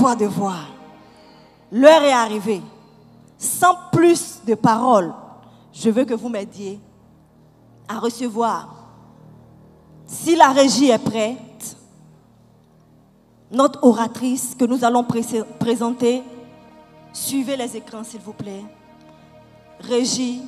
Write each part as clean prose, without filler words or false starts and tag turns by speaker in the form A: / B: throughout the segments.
A: toi de voir. L'heure est arrivée. Sans plus de paroles, je veux que vous m'aidiez à recevoir. Si la régie est prête, notre oratrice que nous allons présenter, suivez les écrans s'il vous plaît. Régie.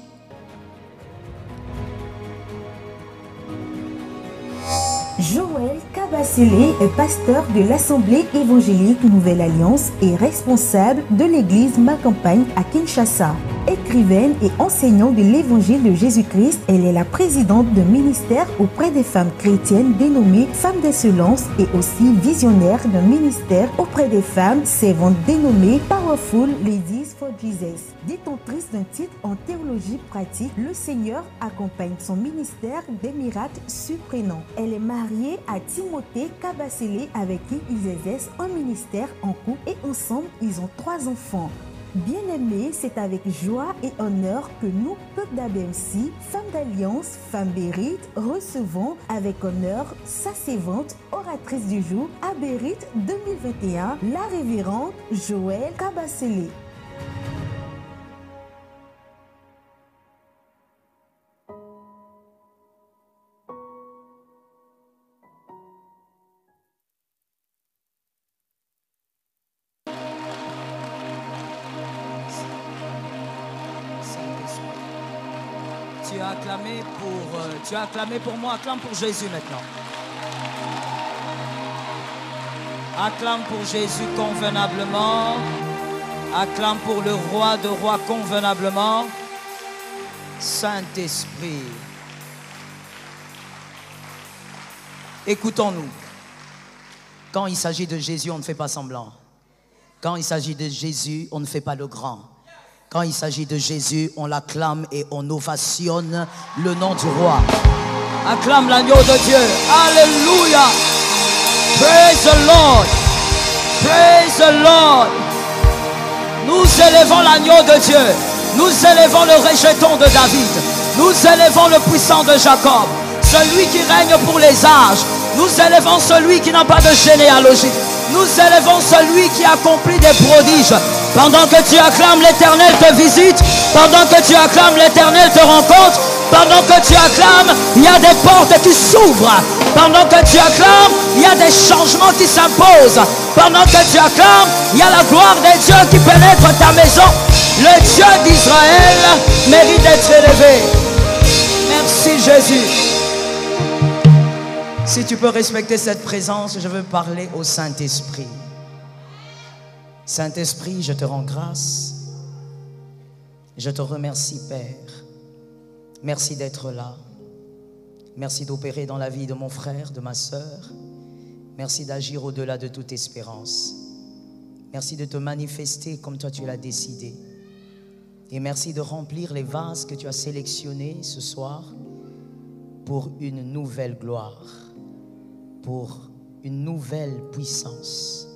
B: Joël Kabasele est pasteur de l'Assemblée évangélique Nouvelle Alliance et responsable de l'église Ma Campagne à Kinshasa. Écrivaine et enseignante de l'évangile de Jésus-Christ, elle est la présidente d'un ministère auprès des femmes chrétiennes dénommé Femmes d'Excellence et aussi visionnaire d'un ministère auprès des femmes servantes dénommé Powerful Ladies for Jesus. Détentrice d'un titre en théologie pratique, le Seigneur accompagne son ministère des miracles surprenants. Elle est mariée à Timothée Kabasele avec qui ils exercent un ministère en couple et ensemble ils ont 3 enfants. Bien-aimés, c'est avec joie et honneur que nous, peuple d'ABMC, Femmes d'Alliance, Femmes Bérite, recevons avec honneur sa servante, oratrice du jour, à Bérite 2021, la révérende Joël Kabasele.
C: Tu as acclamé pour moi, acclame pour Jésus maintenant. Acclame pour Jésus convenablement. Acclame pour le roi de rois convenablement. Saint-Esprit. Écoutons-nous. Quand il s'agit de Jésus, on ne fait pas semblant. Quand il s'agit de Jésus, on ne fait pas le grand. Quand il s'agit de Jésus, on l'acclame et on ovationne le nom du roi. Acclame l'agneau de Dieu. Alléluia. Praise the Lord. Praise the Lord. Nous élevons l'agneau de Dieu. Nous élevons le rejeton de David. Nous élevons le puissant de Jacob. Celui qui règne pour les âges. Nous élevons celui qui n'a pas de généalogie. Nous élevons celui qui accomplit des prodiges. Pendant que tu acclames, l'Éternel te visite. Pendant que tu acclames, l'Éternel te rencontre. Pendant que tu acclames, il y a des portes qui s'ouvrent. Pendant que tu acclames, il y a des changements qui s'imposent. Pendant que tu acclames, il y a la gloire des dieux qui pénètre ta maison. Le Dieu d'Israël mérite d'être élevé. Merci Jésus. Si tu peux respecter cette présence, je veux parler au Saint-Esprit. Saint-Esprit, je te rends grâce. Je te remercie, Père. Merci d'être là. Merci d'opérer dans la vie de mon frère, de ma sœur. Merci d'agir au-delà de toute espérance. Merci de te manifester comme toi tu l'as décidé. Et merci de remplir les vases que tu as sélectionnés ce soir pour une nouvelle gloire, pour une nouvelle puissance,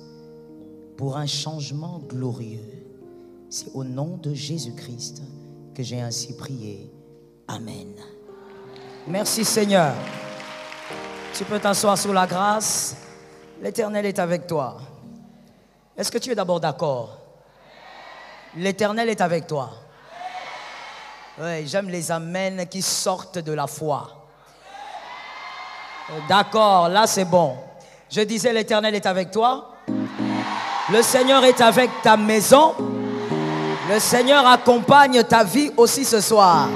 C: pour un changement glorieux. C'est au nom de Jésus-Christ que j'ai ainsi prié. Amen. Merci Seigneur. Tu peux t'asseoir sous la grâce. L'Éternel est avec toi. Est-ce que tu es d'abord d'accord? L'Éternel est avec toi. Oui, j'aime les amens qui sortent de la foi. D'accord, là c'est bon. Je disais l'Éternel est avec toi. Le Seigneur est avec ta maison. Le Seigneur accompagne ta vie aussi ce soir.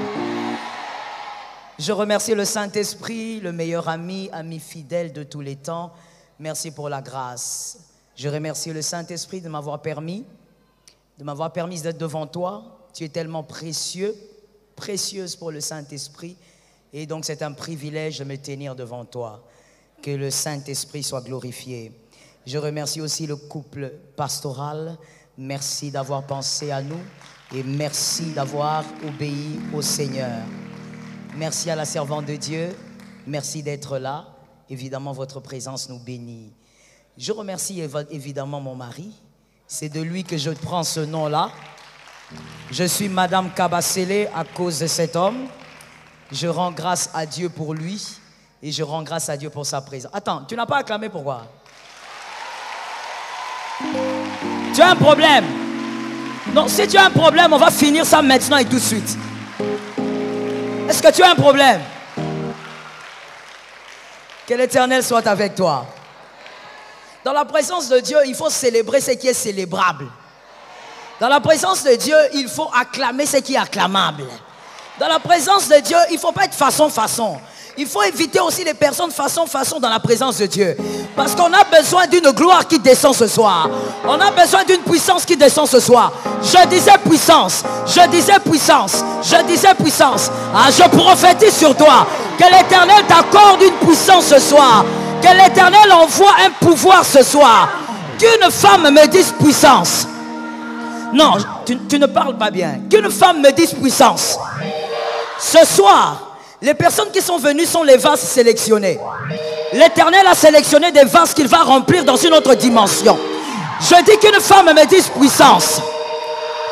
C: Je remercie le Saint-Esprit, le meilleur ami, ami fidèle de tous les temps. Merci pour la grâce. Je remercie le Saint-Esprit de m'avoir permis d'être devant toi. Tu es tellement précieux, précieuse pour le Saint-Esprit. Et donc c'est un privilège de me tenir devant toi. Que le Saint-Esprit soit glorifié. Je remercie aussi le couple pastoral. Merci d'avoir pensé à nous et merci d'avoir obéi au Seigneur. Merci à la servante de Dieu. Merci d'être là. Évidemment, votre présence nous bénit. Je remercie évidemment mon mari. C'est de lui que je prends ce nom-là. Je suis Madame Kabasele à cause de cet homme. Je rends grâce à Dieu pour lui et je rends grâce à Dieu pour sa présence. Attends, tu n'as pas acclamé pourquoi? Tu as un problème. Non, si tu as un problème, on va finir ça maintenant et tout de suite. Est-ce que tu as un problème? Que l'Éternel soit avec toi. Dans la présence de Dieu, il faut célébrer ce qui est célébrable. Dans la présence de Dieu, il faut acclamer ce qui est acclamable. Dans la présence de Dieu, il ne faut pas être façon. Il faut éviter aussi les personnes façon dans la présence de Dieu. Parce qu'on a besoin d'une gloire qui descend ce soir. On a besoin d'une puissance qui descend ce soir. Je disais puissance. Ah, je prophétise sur toi. Que l'Éternel t'accorde une puissance ce soir. Que l'Éternel envoie un pouvoir ce soir. Qu'une femme me dise puissance. Non, tu ne parles pas bien. Qu'une femme me dise puissance. Ce soir, les personnes qui sont venues sont les vases sélectionnés. L'Éternel a sélectionné des vases qu'il va remplir dans une autre dimension. Je dis qu'une femme me dise puissance.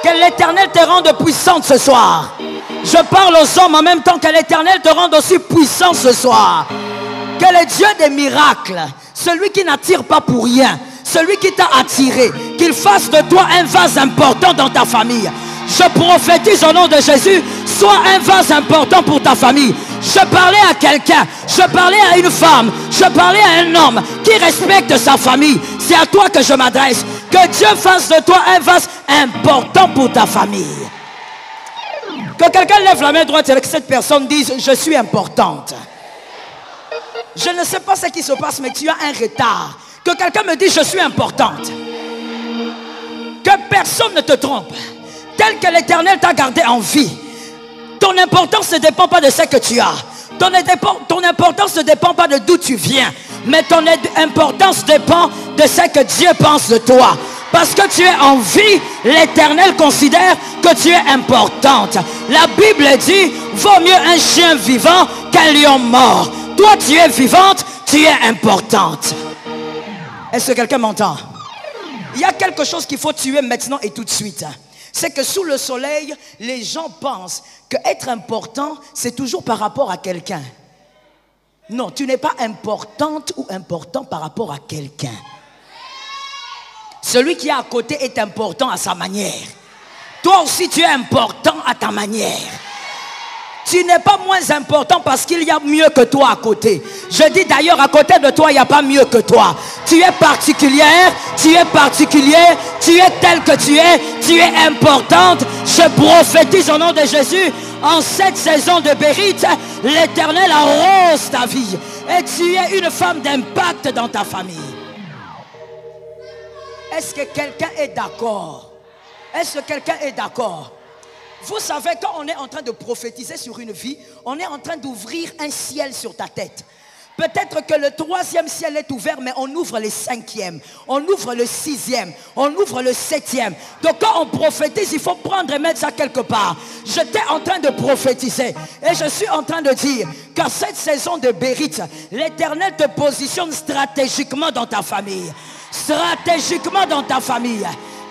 C: Que l'Éternel te rende puissante ce soir. Je parle aux hommes en même temps que l'Éternel te rende aussi puissant ce soir. Que le Dieu des miracles, celui qui n'attire pas pour rien, celui qui t'a attiré, qu'il fasse de toi un vase important dans ta famille. Je prophétise au nom de Jésus, sois un vase important pour ta famille. Je parlais à quelqu'un, je parlais à une femme, je parlais à un homme qui respecte sa famille. C'est à toi que je m'adresse. Que Dieu fasse de toi un vase important pour ta famille. Que quelqu'un lève la main droite et que cette personne dise, je suis importante. Je ne sais pas ce qui se passe, mais tu as un retard. Que quelqu'un me dise, je suis importante. Que personne ne te trompe. Tel que l'Éternel t'a gardé en vie. Ton importance ne dépend pas de ce que tu as. Ton importance ne dépend pas de d'où tu viens. Mais ton importance dépend de ce que Dieu pense de toi. Parce que tu es en vie, l'Éternel considère que tu es importante. La Bible dit, vaut mieux un chien vivant qu'un lion mort. Toi, tu es vivante, tu es importante. Est-ce que quelqu'un m'entend? Il y a quelque chose qu'il faut tuer maintenant et tout de suite. C'est que sous le soleil, les gens pensent qu'être important, c'est toujours par rapport à quelqu'un. Non, tu n'es pas importante ou important par rapport à quelqu'un. Celui qui est à côté est important à sa manière. Toi aussi, tu es important à ta manière. Tu n'es pas moins important parce qu'il y a mieux que toi à côté. Je dis d'ailleurs, à côté de toi, il n'y a pas mieux que toi. Tu es particulière, tu es particulier, tu es tel que tu es importante. Je prophétise au nom de Jésus, en cette saison de Bérite, l'Éternel arrose ta vie. Et tu es une femme d'impact dans ta famille. Est-ce que quelqu'un est d'accord? Est-ce que quelqu'un est d'accord? Vous savez, quand on est en train de prophétiser sur une vie, on est en train d'ouvrir un ciel sur ta tête. Peut-être que le 3e ciel est ouvert, mais on ouvre le 5e, on ouvre le 6e, on ouvre le 7e. Donc quand on prophétise, il faut prendre et mettre ça quelque part. J'étais en train de prophétiser et je suis en train de dire qu'à cette saison de Bérite, l'Éternel te positionne stratégiquement dans ta famille. Stratégiquement dans ta famille.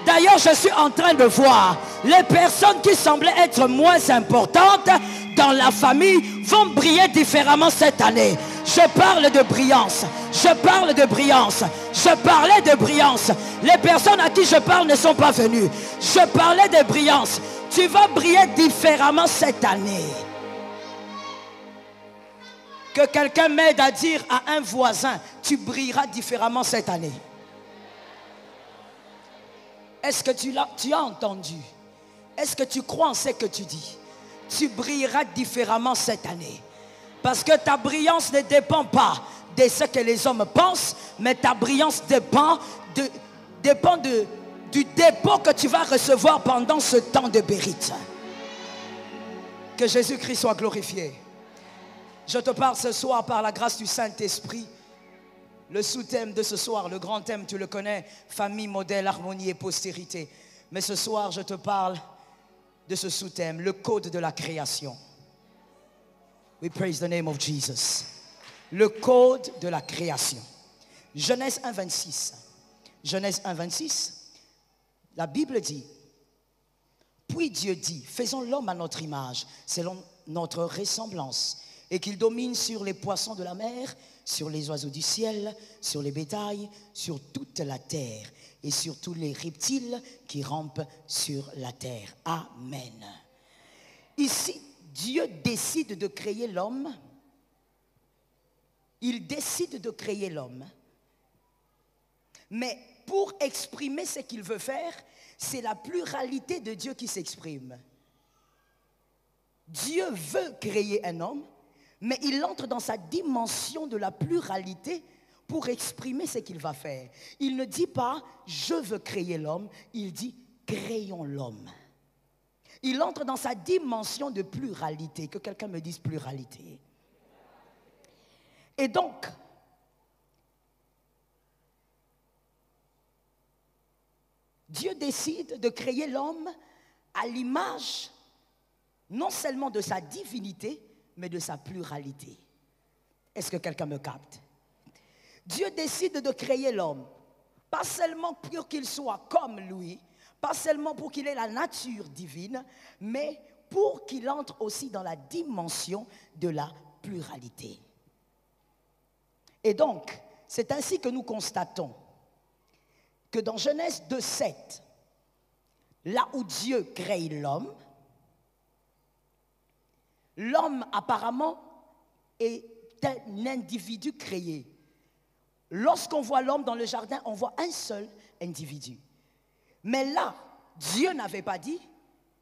C: D'ailleurs, je suis en train de voir les personnes qui semblaient être moins importantes dans la famille vont briller différemment cette année. Je parle de brillance. Je parle de brillance. Je parlais de brillance. Les personnes à qui je parle ne sont pas venues. Je parlais de brillance. Tu vas briller différemment cette année. Que quelqu'un m'aide à dire à un voisin, tu brilleras différemment cette année. Est-ce que tu as entendu? Est-ce que tu crois en ce que tu dis? Tu brilleras différemment cette année. Parce que ta brillance ne dépend pas de ce que les hommes pensent, mais ta brillance dépend du dépôt que tu vas recevoir pendant ce temps de Bérite. Que Jésus-Christ soit glorifié. Je te parle ce soir par la grâce du Saint-Esprit. Le sous-thème de ce soir, le grand thème, tu le connais, famille, modèle, harmonie et postérité. Mais ce soir, je te parle de ce sous-thème, le code de la création. We praise the name of Jesus. Le code de la création. Genèse 1,26. Genèse 1,26. La Bible dit, puis Dieu dit, faisons l'homme à notre image, selon notre ressemblance, et qu'il domine sur les poissons de la mer, sur les oiseaux du ciel, sur les bétails, sur toute la terre et sur tous les reptiles qui rampent sur la terre. Amen. Ici, Dieu décide de créer l'homme. Il décide de créer l'homme. Mais pour exprimer ce qu'il veut faire, c'est la pluralité de Dieu qui s'exprime. Dieu veut créer un homme, mais il entre dans sa dimension de la pluralité pour exprimer ce qu'il va faire. Il ne dit pas « je veux créer l'homme », il dit « créons l'homme ». Il entre dans sa dimension de pluralité. Que quelqu'un me dise pluralité. Et donc, Dieu décide de créer l'homme à l'image non seulement de sa divinité, mais de sa pluralité. Est-ce que quelqu'un me capte? Dieu décide de créer l'homme, pas seulement pour qu'il soit comme lui, pas seulement pour qu'il ait la nature divine, mais pour qu'il entre aussi dans la dimension de la pluralité. Et donc, c'est ainsi que nous constatons que dans Genèse 2:7, là où Dieu crée l'homme, l'homme apparemment est un individu créé. Lorsqu'on voit l'homme dans le jardin, on voit un seul individu. Mais là, Dieu n'avait pas dit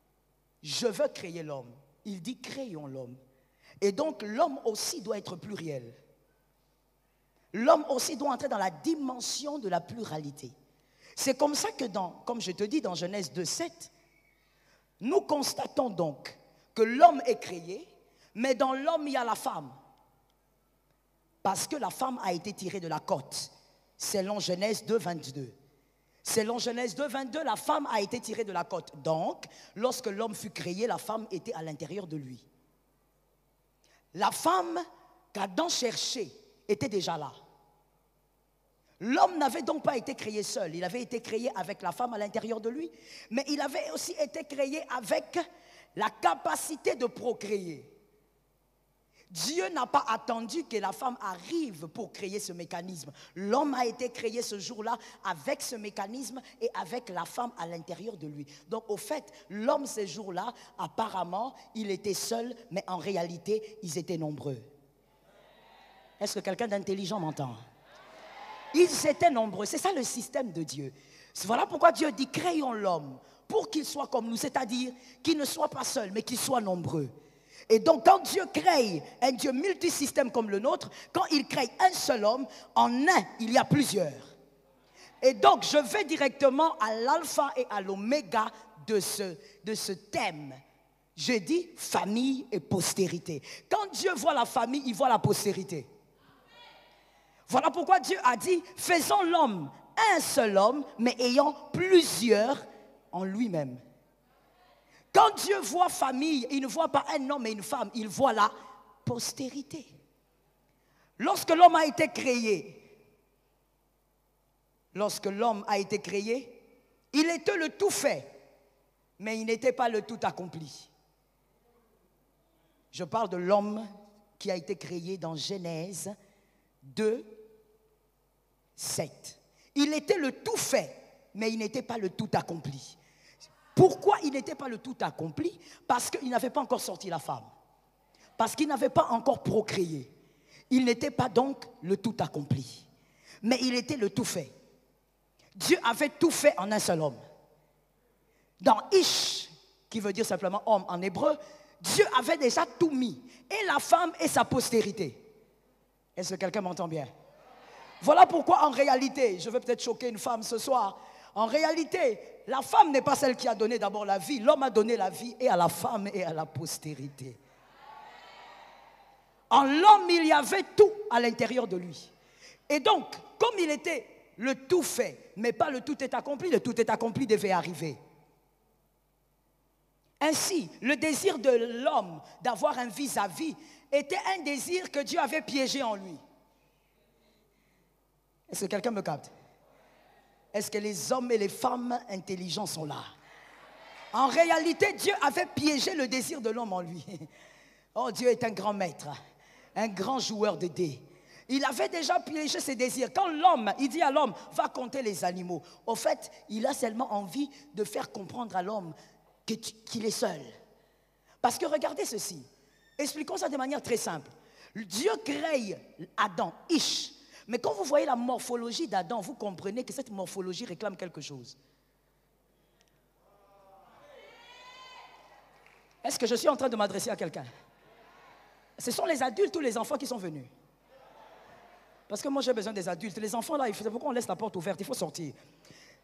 C: « je veux créer l'homme ». Il dit « créons l'homme ». Et donc l'homme aussi doit être pluriel. L'homme aussi doit entrer dans la dimension de la pluralité. C'est comme ça que comme je te dis dans Genèse 2:7, nous constatons donc que l'homme est créé, mais dans l'homme il y a la femme. Parce que la femme a été tirée de la côte, selon Genèse 2:22. Selon Genèse 2:22, la femme a été tirée de la côte. Donc, lorsque l'homme fut créé, la femme était à l'intérieur de lui. La femme qu'Adam cherchait était déjà là. L'homme n'avait donc pas été créé seul. Il avait été créé avec la femme à l'intérieur de lui, mais il avait aussi été créé avec la capacité de procréer. Dieu n'a pas attendu que la femme arrive pour créer ce mécanisme. L'homme a été créé ce jour-là avec ce mécanisme et avec la femme à l'intérieur de lui. Donc au fait, l'homme ce jour-là, apparemment, il était seul, mais en réalité, ils étaient nombreux. Est-ce que quelqu'un d'intelligent m'entend? Ils étaient nombreux, c'est ça le système de Dieu. Voilà pourquoi Dieu dit, créons l'homme pour qu'il soit comme nous, c'est-à-dire qu'il ne soit pas seul, mais qu'il soit nombreux. Et donc quand Dieu crée un Dieu multisystème comme le nôtre, quand il crée un seul homme, en un, il y a plusieurs. Et donc je vais directement à l'alpha et à l'oméga de ce thème. Je dis famille et postérité. Quand Dieu voit la famille, il voit la postérité. Voilà pourquoi Dieu a dit, faisons l'homme un seul homme, mais ayant plusieurs en lui-même. Quand Dieu voit famille, il ne voit pas un homme et une femme, il voit la postérité. Lorsque l'homme a été créé, il était le tout fait, mais il n'était pas le tout accompli. Je parle de l'homme qui a été créé dans Genèse 2:7. Il était le tout fait, mais il n'était pas le tout accompli. Pourquoi il n'était pas le tout accompli? Parce qu'il n'avait pas encore sorti la femme. Parce qu'il n'avait pas encore procréé. Il n'était pas donc le tout accompli. Mais il était le tout fait. Dieu avait tout fait en un seul homme. Dans Ish, qui veut dire simplement homme en hébreu, Dieu avait déjà tout mis. Et la femme et sa postérité. Est-ce que quelqu'un m'entend bien? Voilà pourquoi en réalité, je vais peut-être choquer une femme ce soir, en réalité, la femme n'est pas celle qui a donné d'abord la vie. L'homme a donné la vie et à la femme et à la postérité. En l'homme, il y avait tout à l'intérieur de lui. Et donc, comme il était le tout fait, mais pas le tout est accompli, le tout est accompli devait arriver. Ainsi, le désir de l'homme d'avoir un vis-à-vis était un désir que Dieu avait piégé en lui. Est-ce que quelqu'un me capte? Est-ce que les hommes et les femmes intelligents sont là? En réalité, Dieu avait piégé le désir de l'homme en lui. Oh, Dieu est un grand maître, un grand joueur de dés. Il avait déjà piégé ses désirs. Quand l'homme, il dit à l'homme, va compter les animaux. Au fait, il a seulement envie de faire comprendre à l'homme qu'il est seul. Parce que regardez ceci. Expliquons ça de manière très simple. Dieu crée Adam, Ish. Mais quand vous voyez la morphologie d'Adam, vous comprenez que cette morphologie réclame quelque chose. Est-ce que je suis en train de m'adresser à quelqu'un? Ce sont les adultes ou les enfants qui sont venus? Parce que moi j'ai besoin des adultes. Les enfants là, c'est pourquoi on laisse la porte ouverte, il faut sortir.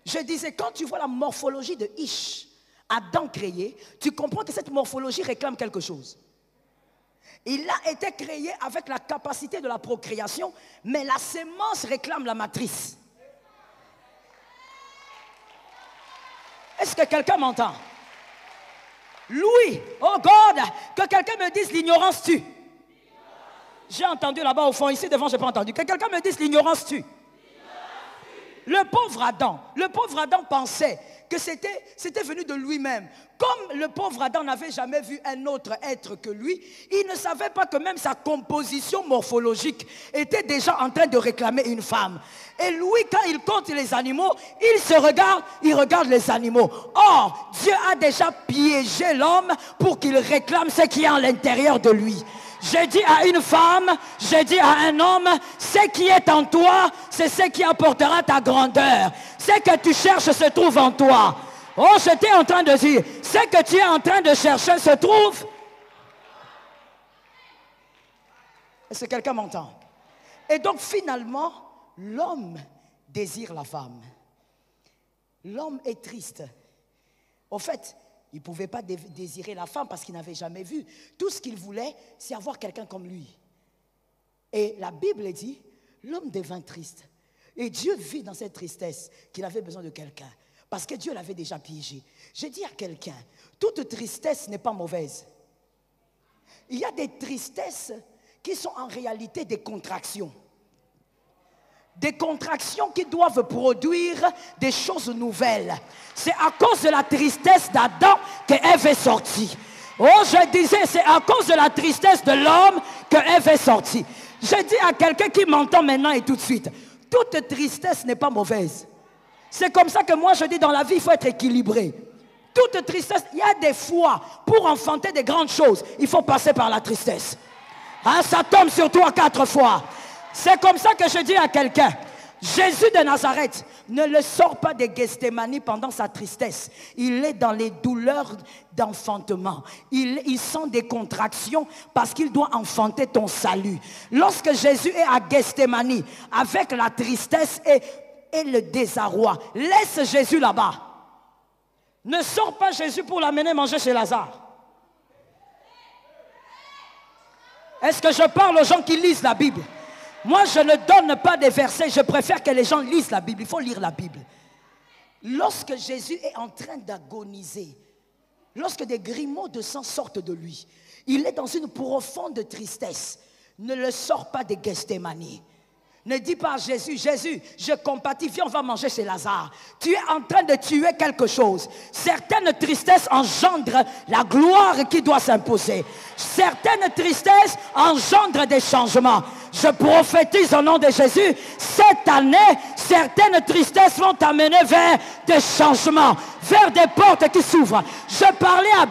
C: Je disais, quand tu vois la morphologie de Ish, Adam créé, tu comprends que cette morphologie réclame quelque chose. Il a été créé avec la capacité de la procréation, mais la sémence réclame la matrice. Est-ce que quelqu'un m'entend? Louis, oh God, que quelqu'un me dise l'ignorance tue. J'ai entendu là-bas au fond, ici devant, je n'ai pas entendu. Que quelqu'un me dise l'ignorance tue. Le pauvre Adam pensait que c'était venu de lui-même. Comme le pauvre Adam n'avait jamais vu un autre être que lui, il ne savait pas que même sa composition morphologique était déjà en train de réclamer une femme. Et lui, quand il compte les animaux, il regarde les animaux. Or, Dieu a déjà piégé l'homme pour qu'il réclame ce qui est à l'intérieur de lui. J'ai dit à une femme, j'ai dit à un homme, ce qui est en toi, c'est ce qui apportera ta grandeur. Ce que tu cherches se trouve en toi. Oh, j'étais en train de dire, ce que tu es en train de chercher se trouve. Est-ce que quelqu'un m'entend? Et donc finalement, l'homme désire la femme. L'homme est triste. Au fait, il ne pouvait pas désirer la femme parce qu'il n'avait jamais vu. Tout ce qu'il voulait, c'est avoir quelqu'un comme lui. Et la Bible dit, l'homme devint triste. Et Dieu vit dans cette tristesse qu'il avait besoin de quelqu'un. Parce que Dieu l'avait déjà piégé. J'ai dit à quelqu'un, toute tristesse n'est pas mauvaise. Il y a des tristesses qui sont en réalité des contractions. Des contractions qui doivent produire des choses nouvelles. C'est à cause de la tristesse d'Adam que Ève est sortie. Oh, je disais, c'est à cause de la tristesse de l'homme que Ève est sortie. Je dis à quelqu'un qui m'entend maintenant et tout de suite, toute tristesse n'est pas mauvaise. C'est comme ça que moi je dis dans la vie, il faut être équilibré. Toute tristesse, il y a des fois, pour enfanter des grandes choses, il faut passer par la tristesse. Hein, ça tombe sur toi 4 fois. C'est comme ça que je dis à quelqu'un, Jésus de Nazareth ne le sort pas de Gethsémani pendant sa tristesse. Il est dans les douleurs d'enfantement. Il sent des contractions parce qu'il doit enfanter ton salut. Lorsque Jésus est à Gethsémani avec la tristesse et le désarroi, laisse Jésus là-bas. Ne sors pas Jésus pour l'amener manger chez Lazare. Est-ce que je parle aux gens qui lisent la Bible? Moi, je ne donne pas des versets. Je préfère que les gens lisent la Bible. Il faut lire la Bible. Lorsque Jésus est en train d'agoniser, lorsque des grumeaux de sang sortent de lui, il est dans une profonde tristesse. Ne le sors pas de Gethsémani. Ne dis pas à Jésus, Jésus, je compatis, viens, on va manger chez Lazare. Tu es en train de tuer quelque chose. Certaines tristesses engendrent la gloire qui doit s'imposer. Certaines tristesses engendrent des changements. Je prophétise au nom de Jésus, cette année, certaines tristesses vont t'amener vers des changements, vers des portes qui s'ouvrent. Je parlais à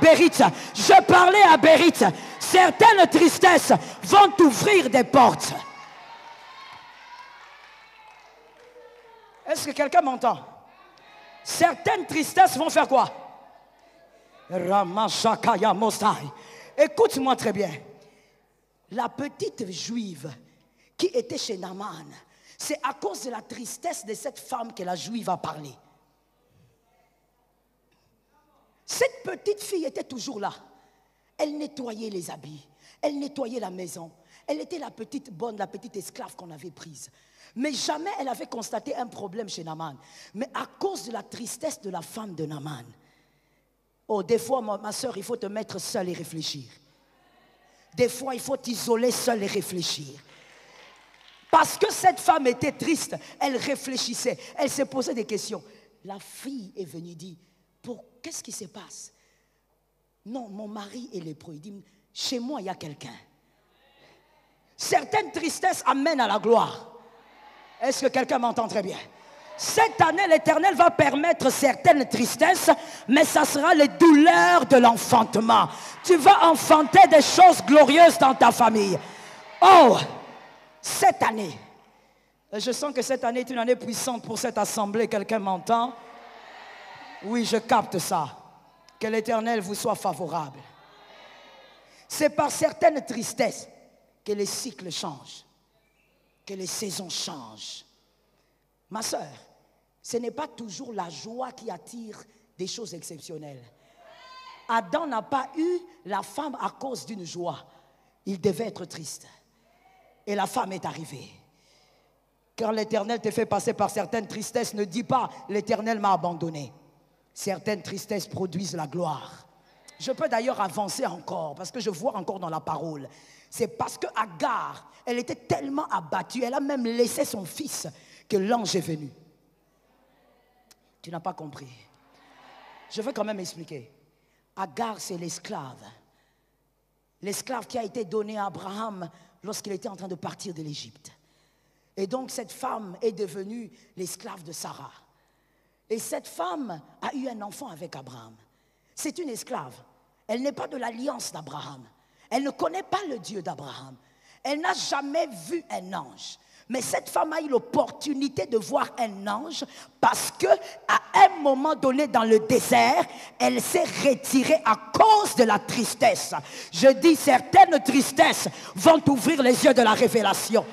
C: Bérit. Certaines tristesses vont t'ouvrir des portes. Est-ce que quelqu'un m'entend? Certaines tristesses vont faire quoi? Écoute-moi très bien. La petite juive qui était chez Naaman, c'est à cause de la tristesse de cette femme que la juive a parlé. Cette petite fille était toujours là. Elle nettoyait les habits, elle nettoyait la maison. Elle était la petite bonne, la petite esclave qu'on avait prise. Mais jamais elle avait constaté un problème chez Naaman. Mais à cause de la tristesse de la femme de Naaman. Oh, des fois, ma soeur, il faut te mettre seule et réfléchir. Des fois, il faut t'isoler seule et réfléchir. Parce que cette femme était triste, elle réfléchissait, elle se posait des questions. La fille est venue dire, qu'est-ce qui se passe? Non, mon mari est lépreux. Il dit, chez moi, il y a quelqu'un. Certaines tristesses amènent à la gloire. Est-ce que quelqu'un m'entend très bien? Cette année, l'Éternel va permettre certaines tristesses, mais ça sera les douleurs de l'enfantement. Tu vas enfanter des choses glorieuses dans ta famille. Oh, cette année, je sens que cette année est une année puissante pour cette assemblée. Quelqu'un m'entend? Oui, je capte ça. Que l'Éternel vous soit favorable. C'est par certaines tristesses que les cycles changent, que les saisons changent. Ma sœur, ce n'est pas toujours la joie qui attire des choses exceptionnelles. Adam n'a pas eu la femme à cause d'une joie. Il devait être triste. Et la femme est arrivée. Quand l'Éternel te fait passer par certaines tristesses, ne dis pas « l'Éternel m'a abandonné ». Certaines tristesses produisent la gloire. Je peux d'ailleurs avancer encore, parce que je vois encore dans la parole. C'est parce que Agar, elle était tellement abattue, elle a même laissé son fils, que l'ange est venu. Tu n'as pas compris. Je veux quand même expliquer. Agar, c'est l'esclave. L'esclave qui a été donné à Abraham lorsqu'il était en train de partir de l'Égypte. Et donc cette femme est devenue l'esclave de Sarah. Et cette femme a eu un enfant avec Abraham. C'est une esclave. Elle n'est pas de l'alliance d'Abraham. Elle ne connaît pas le Dieu d'Abraham. Elle n'a jamais vu un ange. Mais cette femme a eu l'opportunité de voir un ange parce qu'à un moment donné dans le désert, elle s'est retirée à cause de la tristesse. Je dis, certaines tristesses vont t'ouvrir les yeux de la révélation.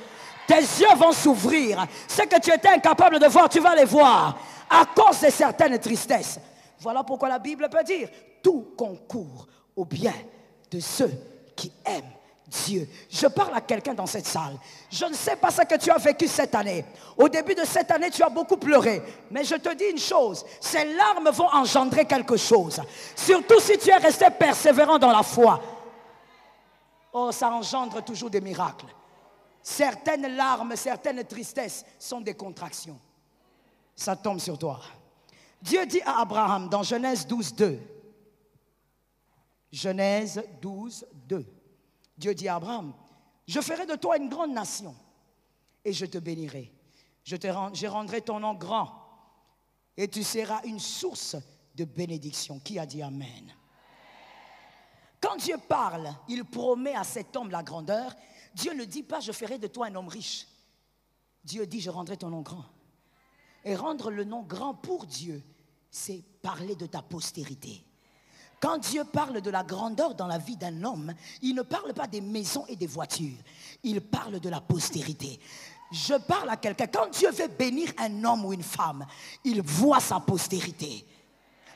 C: Tes yeux vont s'ouvrir. Ce que tu étais incapable de voir, tu vas les voir à cause de certaines tristesses. Voilà pourquoi la Bible peut dire, tout concourt au bien de ceux qui aiment Dieu. Je parle à quelqu'un dans cette salle. Je ne sais pas ce que tu as vécu cette année. Au début de cette année, tu as beaucoup pleuré. Mais je te dis une chose, ces larmes vont engendrer quelque chose. Surtout si tu es resté persévérant dans la foi. Oh, ça engendre toujours des miracles. Certaines larmes, certaines tristesses sont des contractions. Ça tombe sur toi. Dieu dit à Abraham dans Genèse 12, 2. Genèse 12, 2. Dieu dit à Abraham, je ferai de toi une grande nation et je te bénirai. Je rendrai ton nom grand et tu seras une source de bénédiction. Qui a dit Amen? Quand Dieu parle, il promet à cet homme la grandeur. Dieu ne dit pas, je ferai de toi un homme riche. Dieu dit, je rendrai ton nom grand. Et rendre le nom grand pour Dieu, c'est parler de ta postérité. Quand Dieu parle de la grandeur dans la vie d'un homme, il ne parle pas des maisons et des voitures. Il parle de la postérité. Je parle à quelqu'un. Quand Dieu veut bénir un homme ou une femme, il voit sa postérité.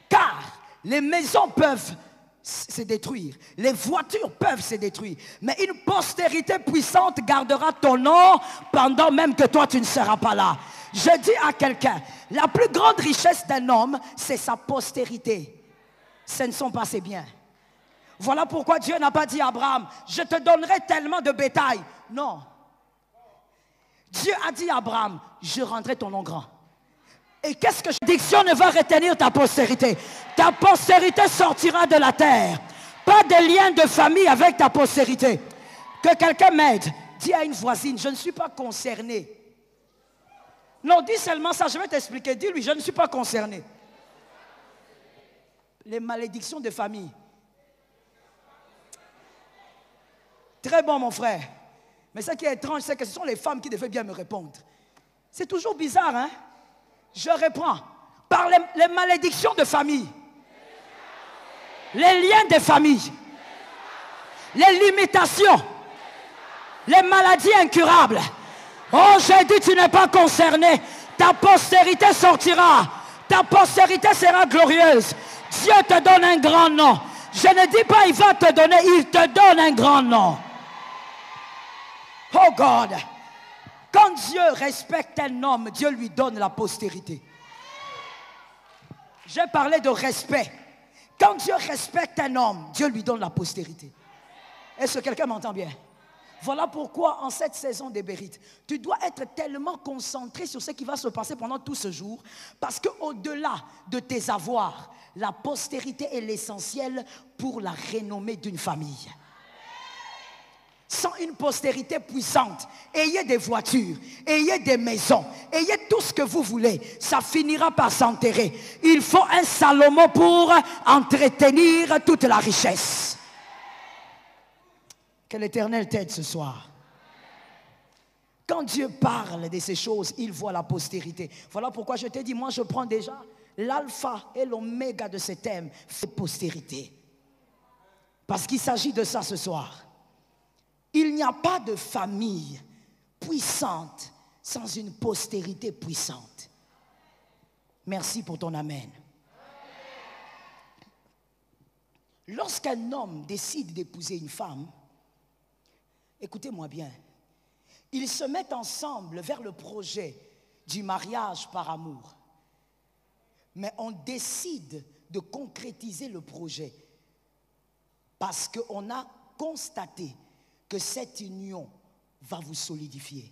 C: Car les maisons peuvent se détruire, les voitures peuvent se détruire, mais une postérité puissante gardera ton nom pendant même que toi tu ne seras pas là. Je dis à quelqu'un, la plus grande richesse d'un homme, c'est sa postérité. Ce ne sont pas ses biens. Voilà pourquoi Dieu n'a pas dit à Abraham, je te donnerai tellement de bétail. Non. Dieu a dit à Abraham, je rendrai ton nom grand. Et qu'est-ce que l'addiction ne va retenir ta postérité? Ta postérité sortira de la terre. Pas de lien de famille avec ta postérité. Que quelqu'un m'aide. Dis à une voisine, je ne suis pas concerné. Non, dis seulement ça, je vais t'expliquer. Dis-lui, je ne suis pas concerné. Les malédictions de famille. Très bon, mon frère. Mais ce qui est étrange, c'est que ce sont les femmes qui devaient bien me répondre. C'est toujours bizarre, hein? Je reprends. Par les malédictions de famille. Les liens de famille. Les limitations. Les maladies incurables. Oh, j'ai dit, tu n'es pas concerné. Ta postérité sortira. Ta postérité sera glorieuse. Dieu te donne un grand nom. Je ne dis pas il va te donner, il te donne un grand nom. Oh God. Quand Dieu respecte un homme, Dieu lui donne la postérité. J'ai parlé de respect. Quand Dieu respecte un homme, Dieu lui donne la postérité. Est-ce que quelqu'un m'entend bien? Voilà pourquoi en cette saison des Bérites, tu dois être tellement concentré sur ce qui va se passer pendant tout ce jour, parce qu'au-delà de tes avoirs, la postérité est l'essentiel pour la renommée d'une famille. sans une postérité puissante. Ayez des voitures, ayez des maisons, ayez tout ce que vous voulez. Ça finira par s'enterrer. Il faut un Salomon pour entretenir toute la richesse. Que l'Éternel t'aide ce soir. Quand Dieu parle de ces choses, il voit la postérité. Voilà pourquoi je t'ai dit, moi je prends déjà l'alpha et l'oméga de ces thèmes, c'est postérité. Parce qu'il s'agit de ça ce soir. Il n'y a pas de famille puissante sans une postérité puissante. Merci pour ton amen. Lorsqu'un homme décide d'épouser une femme, écoutez-moi bien, ils se mettent ensemble vers le projet du mariage par amour. Mais on décide de concrétiser le projet parce qu'on a constaté que cette union va vous solidifier.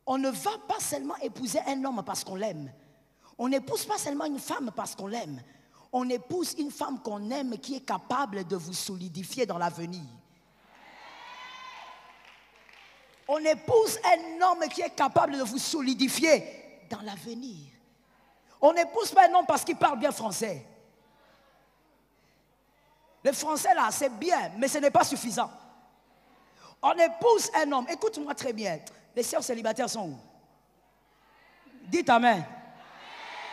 C: On ne va pas seulement épouser un homme parce qu'on l'aime. On n'épouse pas seulement une femme parce qu'on l'aime. On épouse une femme qu'on aime qui est capable de vous solidifier dans l'avenir. On épouse un homme qui est capable de vous solidifier dans l'avenir. On n'épouse pas un homme parce qu'il parle bien français. Le français là, c'est bien, mais ce n'est pas suffisant. On épouse un homme. Écoute-moi très bien. Les sœurs célibataires sont où? Dites amen.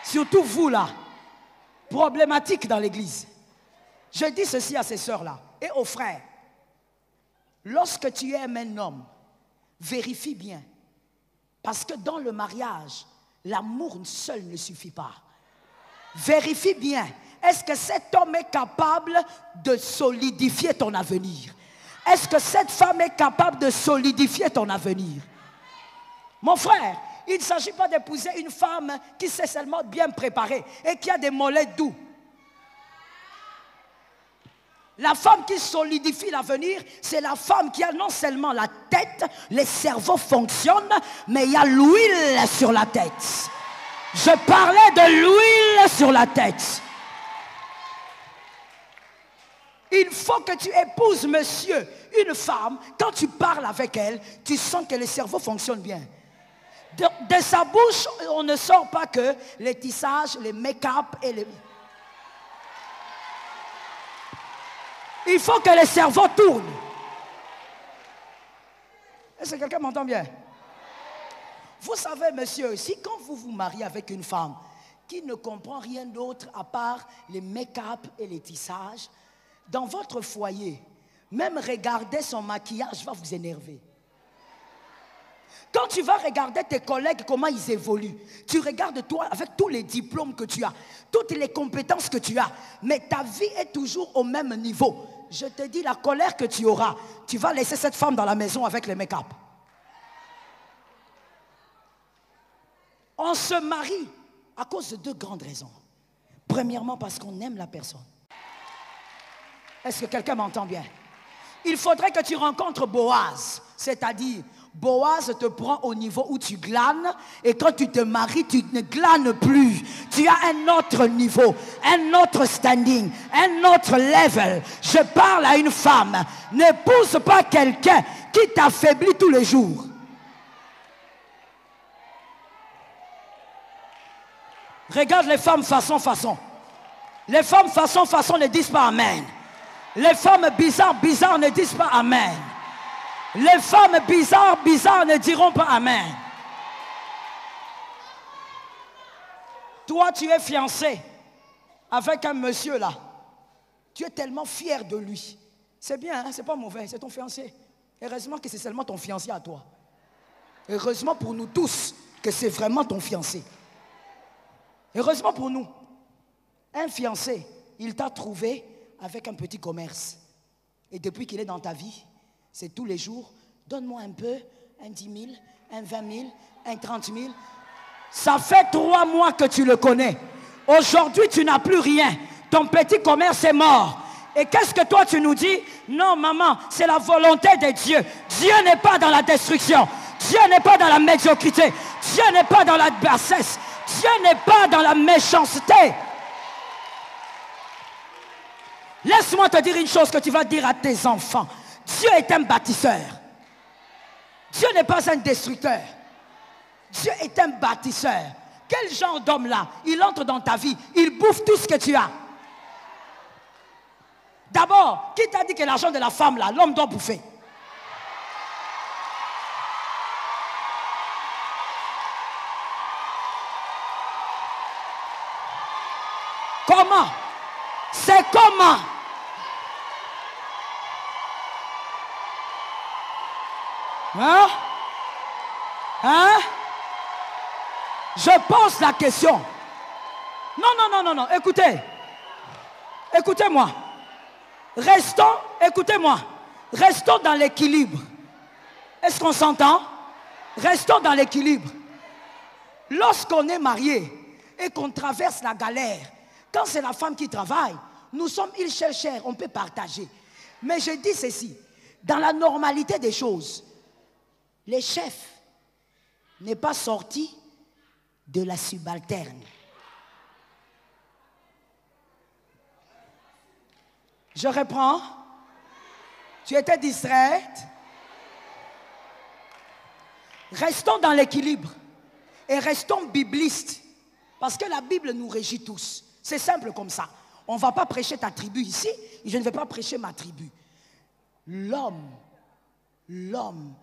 C: Surtout vous là, problématique dans l'église. Je dis ceci à ces sœurs-là et aux frères. Lorsque tu aimes un homme, vérifie bien. Parce que dans le mariage, l'amour seul ne suffit pas. Vérifie bien. Est-ce que cet homme est capable de solidifier ton avenir? Est-ce que cette femme est capable de solidifier ton avenir? Mon frère, il ne s'agit pas d'épouser une femme qui s'est seulement bien préparée et qui a des mollets doux. La femme qui solidifie l'avenir, c'est la femme qui a non seulement la tête, les cerveaux fonctionnent, mais il y a l'huile sur la tête. Je parlais de l'huile sur la tête. Il faut que tu épouses, monsieur, une femme. Quand tu parles avec elle, tu sens que le cerveau fonctionne bien. De sa bouche, on ne sort pas que les tissages, les make-up et les... Il faut que le cerveau tourne. Est-ce que quelqu'un m'entend bien? Vous savez, monsieur, si quand vous vous mariez avec une femme qui ne comprend rien d'autre à part les make-up et les tissages, dans votre foyer, même regarder son maquillage va vous énerver. Quand tu vas regarder tes collègues, comment ils évoluent, tu regardes toi avec tous les diplômes que tu as, toutes les compétences que tu as, mais ta vie est toujours au même niveau. Je te dis, la colère que tu auras, tu vas laisser cette femme dans la maison avec les make-up. On se marie à cause de deux grandes raisons. Premièrement, parce qu'on aime la personne. Est-ce que quelqu'un m'entend bien? Il faudrait que tu rencontres Boaz, c'est-à-dire Boaz te prend au niveau où tu glanes et quand tu te maries, tu ne glanes plus. Tu as un autre niveau, un autre standing, un autre level. Je parle à une femme. N'épouse pas quelqu'un qui t'affaiblit tous les jours. Regarde les femmes façon. Les femmes façon ne disent pas amen. Les femmes bizarres ne disent pas amen. Les femmes bizarres ne diront pas amen. Toi, tu es fiancé avec un monsieur là. Tu es tellement fier de lui. C'est bien, hein? C'est pas mauvais, c'est ton fiancé. Heureusement que c'est seulement ton fiancé à toi. Heureusement pour nous tous que c'est vraiment ton fiancé. Heureusement pour nous. Un fiancé, il t'a trouvé avec un petit commerce. Et depuis qu'il est dans ta vie, c'est tous les jours, donne-moi un peu, un 10 000, un 20 000, un 30 000. Ça fait 3 mois que tu le connais. Aujourd'hui, tu n'as plus rien. Ton petit commerce est mort. Et qu'est-ce que toi, tu nous dis? Non, maman, c'est la volonté de Dieu. Dieu n'est pas dans la destruction. Dieu n'est pas dans la médiocrité. Dieu n'est pas dans la bassesse. Dieu n'est pas dans la méchanceté. Laisse-moi te dire une chose que tu vas dire à tes enfants. Dieu est un bâtisseur. Dieu n'est pas un destructeur. Dieu est un bâtisseur. Quel genre d'homme là? Il entre dans ta vie, il bouffe tout ce que tu as. D'abord, qui t'a dit que l'argent de la femme là, l'homme doit bouffer? Comment? C'est comment? Hein? Hein? Je pose la question. Non, écoutez. Écoutez-moi. Écoutez-moi. Restons dans l'équilibre. Est-ce qu'on s'entend? Restons dans l'équilibre. Lorsqu'on est marié et qu'on traverse la galère, quand c'est la femme qui travaille, nous sommes île cher, on peut partager. Mais je dis ceci, dans la normalité des choses, les chefs n'est pas sorti de la subalterne. Je reprends. Tu étais distraite. Restons dans l'équilibre et restons biblistes parce que la Bible nous régit tous. C'est simple comme ça. On ne va pas prêcher ta tribu ici et je ne vais pas prêcher ma tribu. L'homme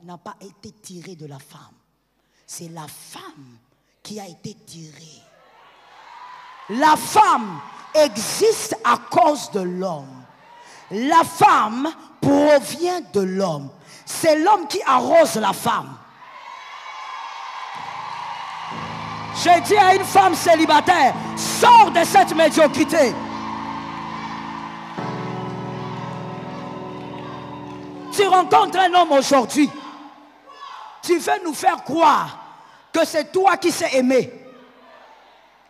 C: n'a pas été tiré de la femme. C'est la femme qui a été tirée. La femme existe à cause de l'homme. La femme provient de l'homme. C'est l'homme qui arrose la femme. J'ai dit à une femme célibataire, sors de cette médiocrité. Tu rencontres un homme aujourd'hui, tu veux nous faire croire que c'est toi qui sais aimer,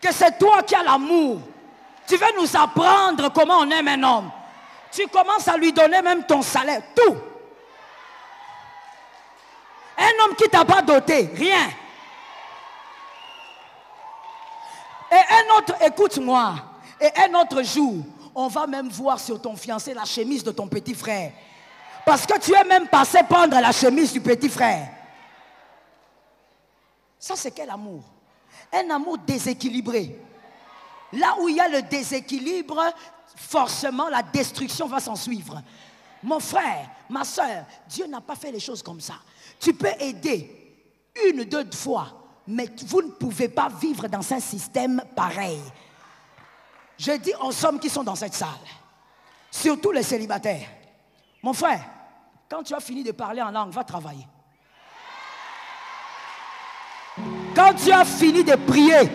C: que c'est toi qui as l'amour. Tu veux nous apprendre comment on aime un homme. Tu commences à lui donner même ton salaire, tout. Un homme qui ne t'a pas doté, rien. Et un autre, écoute-moi, et un autre jour, on va même voir sur ton fiancé la chemise de ton petit frère. Parce que tu es même passé prendre la chemise du petit frère. Ça, c'est quel amour? Un amour déséquilibré. Là où il y a le déséquilibre, forcément la destruction va s'en suivre. Mon frère, ma soeur, Dieu n'a pas fait les choses comme ça. Tu peux aider une, deux fois, mais vous ne pouvez pas vivre dans un système pareil. Je dis aux hommes qui sont dans cette salle, surtout les célibataires, mon frère, quand tu as fini de parler en langue, va travailler. Quand tu as fini de prier,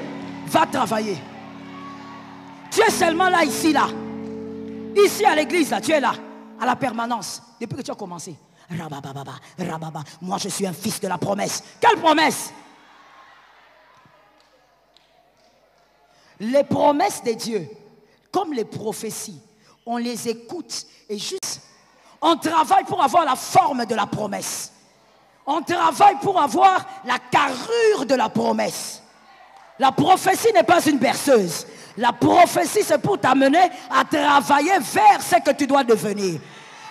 C: va travailler. Tu es seulement là, ici, là. Ici à l'église, là, tu es là, à la permanence, depuis que tu as commencé. Rabababa, rababa. Moi, je suis un fils de la promesse. Quelle promesse? Les promesses de Dieu, comme les prophéties, on les écoute et juste, on travaille pour avoir la forme de la promesse. On travaille pour avoir la carrure de la promesse. La prophétie n'est pas une berceuse. La prophétie, c'est pour t'amener à travailler vers ce que tu dois devenir.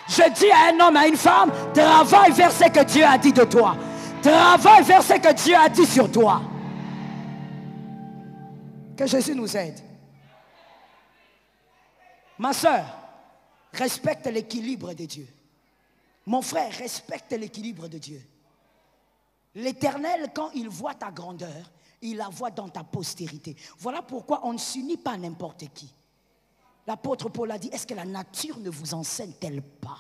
C: Je dis à un homme, à une femme, travaille vers ce que Dieu a dit de toi. Travaille vers ce que Dieu a dit sur toi. Que Jésus nous aide. Ma soeur, respecte l'équilibre de Dieu. Mon frère, respecte l'équilibre de Dieu. L'Éternel, quand il voit ta grandeur, il la voit dans ta postérité. Voilà pourquoi on ne s'unit pas à n'importe qui. L'apôtre Paul a dit, est-ce que la nature ne vous enseigne-t-elle pas?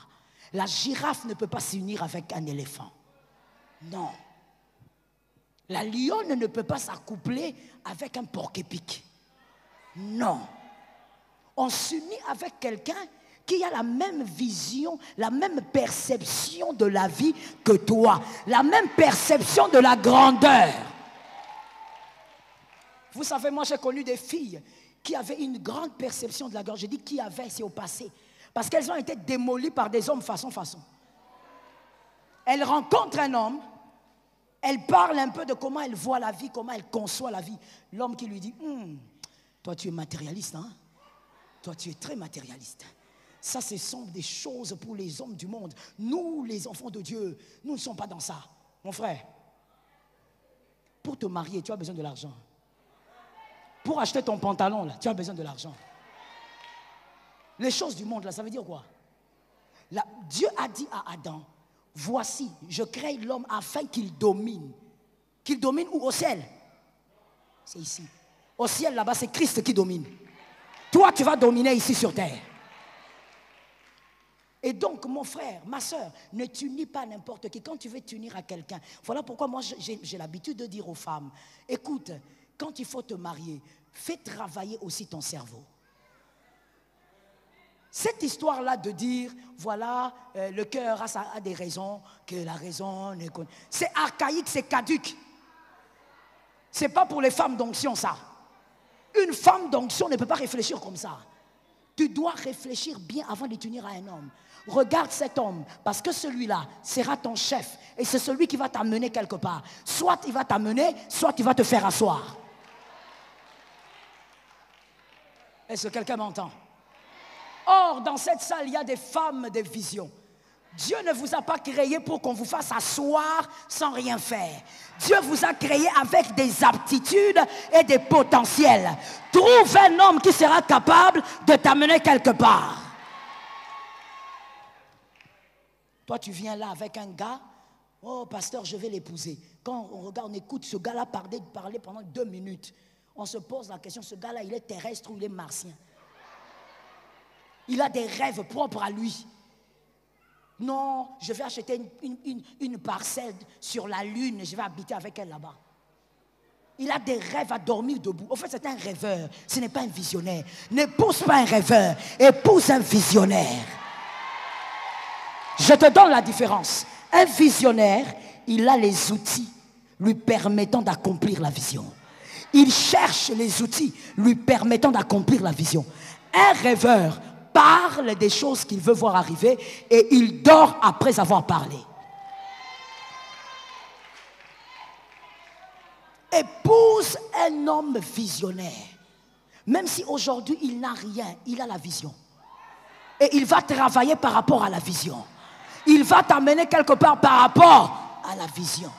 C: La girafe ne peut pas s'unir avec un éléphant. Non. La lionne ne peut pas s'accoupler avec un porc-épic. Non. On s'unit avec quelqu'un qui a la même vision, la même perception de la vie que toi, la même perception de la grandeur. Vous savez, moi j'ai connu des filles qui avaient une grande perception de la grandeur. Je dis qui avait, c'est au passé. Parce qu'elles ont été démolies par des hommes façon. Elles rencontrent un homme, elles parlent un peu de comment elles voient la vie, comment elles conçoivent la vie. L'homme qui lui dit, toi tu es matérialiste, hein? Toi tu es très matérialiste. Ça, ce sont des choses pour les hommes du monde. Nous, les enfants de Dieu, nous ne sommes pas dans ça. Mon frère, pour te marier, tu as besoin de l'argent. Pour acheter ton pantalon, là, tu as besoin de l'argent. Les choses du monde, là, ça veut dire quoi? Là, Dieu a dit à Adam, voici, je crée l'homme afin qu'il domine. Qu'il domine où? Au ciel. C'est ici. Au ciel, là-bas, c'est Christ qui domine. Toi, tu vas dominer ici sur terre. Et donc, mon frère, ma soeur, ne t'unis pas à n'importe qui. Quand tu veux t'unir à quelqu'un, voilà pourquoi moi, j'ai l'habitude de dire aux femmes, écoute, quand il faut te marier, fais travailler aussi ton cerveau. Cette histoire-là de dire, voilà, le cœur a des raisons, que la raison n'est connue. C'est archaïque, c'est caduque. C'est pas pour les femmes d'onction, ça. Une femme d'onction ne peut pas réfléchir comme ça. Tu dois réfléchir bien avant de t'unir à un homme. Regarde cet homme, parce que celui-là sera ton chef. Et c'est celui qui va t'amener quelque part. Soit il va t'amener, soit il va te faire asseoir. Est-ce que quelqu'un m'entend? Or, dans cette salle, il y a des femmes de vision. Dieu ne vous a pas créé pour qu'on vous fasse asseoir sans rien faire. Dieu vous a créé avec des aptitudes et des potentiels. Trouve un homme qui sera capable de t'amener quelque part. Toi, tu viens là avec un gars. Oh, pasteur, je vais l'épouser. Quand on regarde, on écoute ce gars-là parler pendant 2 minutes. On se pose la question, ce gars-là, il est terrestre ou il est martien? Il a des rêves propres à lui. Non, je vais acheter une parcelle sur la lune et je vais habiter avec elle là-bas. Il a des rêves à dormir debout. En fait, c'est un rêveur, ce n'est pas un visionnaire. N'épouse pas un rêveur, épouse un visionnaire. Je te donne la différence. Un visionnaire, il a les outils lui permettant d'accomplir la vision. Il cherche les outils lui permettant d'accomplir la vision. Un rêveur parle des choses qu'il veut voir arriver et il dort après avoir parlé. Épouse un homme visionnaire. Même si aujourd'hui il n'a rien, il a la vision. Et il va travailler par rapport à la vision. Il va t'amener quelque part par rapport à la vision.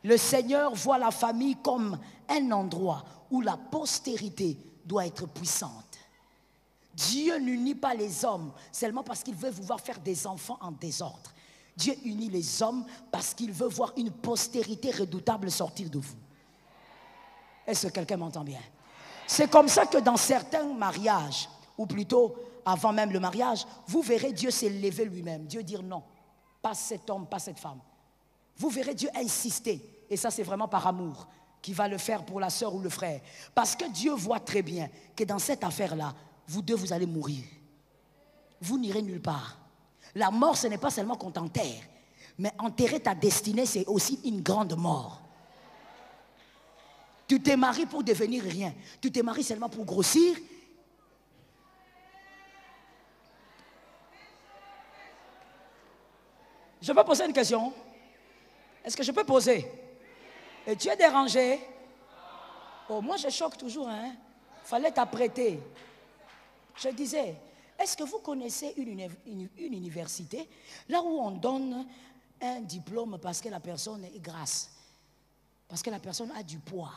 C: Le Seigneur voit la famille comme un endroit où la postérité doit être puissante. Dieu n'unit pas les hommes seulement parce qu'il veut vous voir faire des enfants en désordre. Dieu unit les hommes parce qu'il veut voir une postérité redoutable sortir de vous. Est-ce que quelqu'un m'entend bien? C'est comme ça que dans certains mariages, ou plutôt avant même le mariage, vous verrez Dieu s'élever lui-même. Dieu dire non, pas cet homme, pas cette femme. Vous verrez Dieu insister. Et ça, c'est vraiment par amour qu'il va le faire pour la sœur ou le frère. Parce que Dieu voit très bien que dans cette affaire-là, vous deux, vous allez mourir. Vous n'irez nulle part. La mort, ce n'est pas seulement qu'on t'enterre. Mais enterrer ta destinée, c'est aussi une grande mort. Tu t'es marié pour devenir rien. Tu t'es marié seulement pour grossir. Je peux poser une question? Est-ce que je peux poser? Et tu es dérangé? Oh, moi je choque toujours, hein? Fallait t'apprêter. Je disais, est-ce que vous connaissez une université là où on donne un diplôme parce que la personne est grasse, parce que la personne a du poids,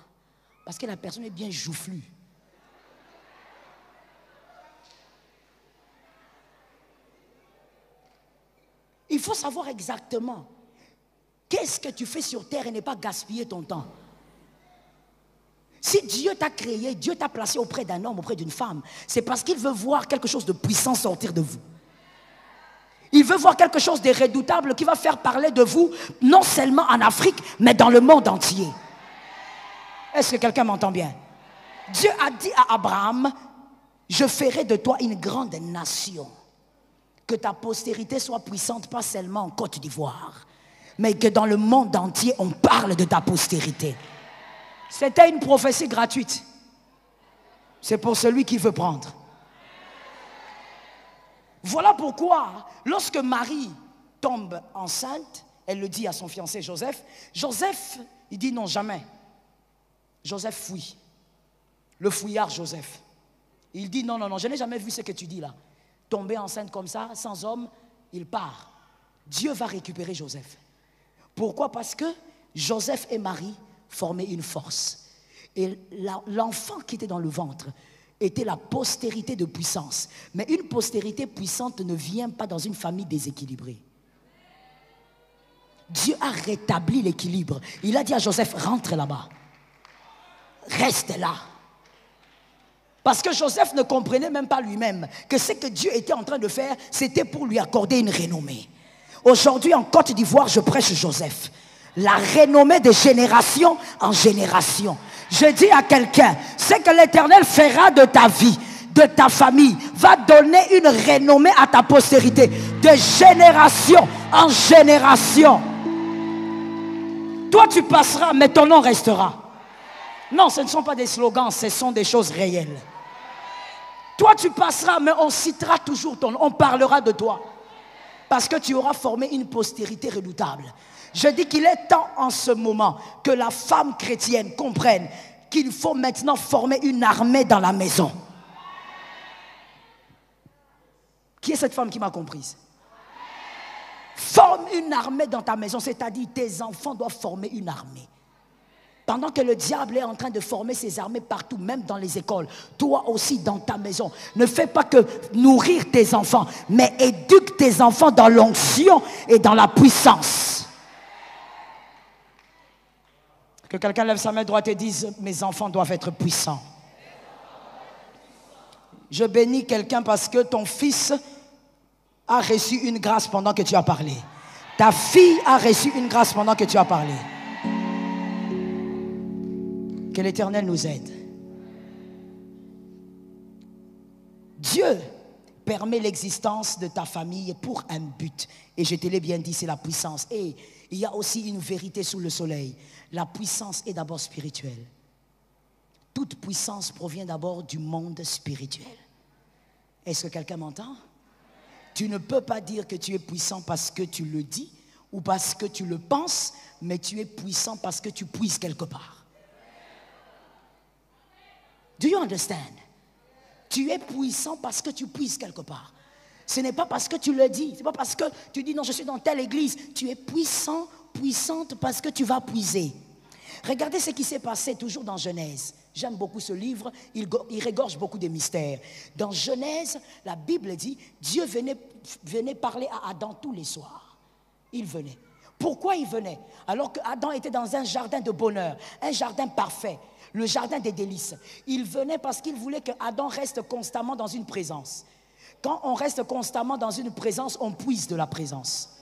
C: parce que la personne est bien joufflue? Il faut savoir exactement qu'est-ce que tu fais sur terre et ne pas gaspiller ton temps. Si Dieu t'a créé, Dieu t'a placé auprès d'un homme, auprès d'une femme, c'est parce qu'il veut voir quelque chose de puissant sortir de vous. Il veut voir quelque chose de redoutable qui va faire parler de vous, non seulement en Afrique, mais dans le monde entier. Est-ce que quelqu'un m'entend bien? Dieu a dit à Abraham, je ferai de toi une grande nation. Que ta postérité soit puissante, pas seulement en Côte d'Ivoire, mais que dans le monde entier, on parle de ta postérité. C'était une prophétie gratuite. C'est pour celui qui veut prendre. Voilà pourquoi, lorsque Marie tombe enceinte, elle le dit à son fiancé Joseph. Joseph, il dit non, jamais. Joseph fuit. Le fouillard Joseph. Il dit, non, non, non, je n'ai jamais vu ce que tu dis là. Tomber enceinte comme ça, sans homme, il part. Dieu va récupérer Joseph. Pourquoi? Parce que Joseph et Marie formaient une force. Et l'enfant qui était dans le ventre était la postérité de puissance. Mais une postérité puissante ne vient pas dans une famille déséquilibrée. Dieu a rétabli l'équilibre. Il a dit à Joseph, rentre là-bas. Reste là. Parce que Joseph ne comprenait même pas lui-même que ce que Dieu était en train de faire, c'était pour lui accorder une renommée. Aujourd'hui, en Côte d'Ivoire, je prêche Joseph. La renommée de génération en génération. Je dis à quelqu'un, ce que l'Éternel fera de ta vie, de ta famille, va donner une renommée à ta postérité, de génération en génération. Toi, tu passeras, mais ton nom restera. Non, ce ne sont pas des slogans, ce sont des choses réelles. Toi, tu passeras, mais on citera toujours ton nom, on parlera de toi. Parce que tu auras formé une postérité redoutable. Je dis qu'il est temps en ce moment que la femme chrétienne comprenne qu'il faut maintenant former une armée dans la maison. Qui est cette femme qui m'a comprise? Forme une armée dans ta maison, c'est-à-dire tes enfants doivent former une armée. Pendant que le diable est en train de former ses armées partout, même dans les écoles, toi aussi dans ta maison, ne fais pas que nourrir tes enfants, mais éduque tes enfants dans l'onction et dans la puissance. Que quelqu'un lève sa main droite et dise, mes enfants doivent être puissants. Je bénis quelqu'un parce que ton fils a reçu une grâce pendant que tu as parlé. Ta fille a reçu une grâce pendant que tu as parlé. Que l'Éternel nous aide. Dieu permet l'existence de ta famille pour un but. Et je te l'ai bien dit, c'est la puissance. Et il y a aussi une vérité sous le soleil. La puissance est d'abord spirituelle. Toute puissance provient d'abord du monde spirituel. Est-ce que quelqu'un m'entend? Tu ne peux pas dire que tu es puissant parce que tu le dis ou parce que tu le penses, mais tu es puissant parce que tu puises quelque part. Do you understand? Tu es puissant parce que tu puises quelque part. Ce n'est pas parce que tu le dis. Ce n'est pas parce que tu dis non, je suis dans telle église. Tu es puissant, puissante parce que tu vas puiser. Regardez ce qui s'est passé toujours dans Genèse. J'aime beaucoup ce livre, il regorge beaucoup de mystères. Dans Genèse, la Bible dit, Dieu venait parler à Adam tous les soirs. Il venait. Pourquoi il venait? Alors qu'Adam était dans un jardin de bonheur, un jardin parfait. Le jardin des délices. Il venait parce qu'il voulait que Adam reste constamment dans une présence. Quand on reste constamment dans une présence, on puise de la présence.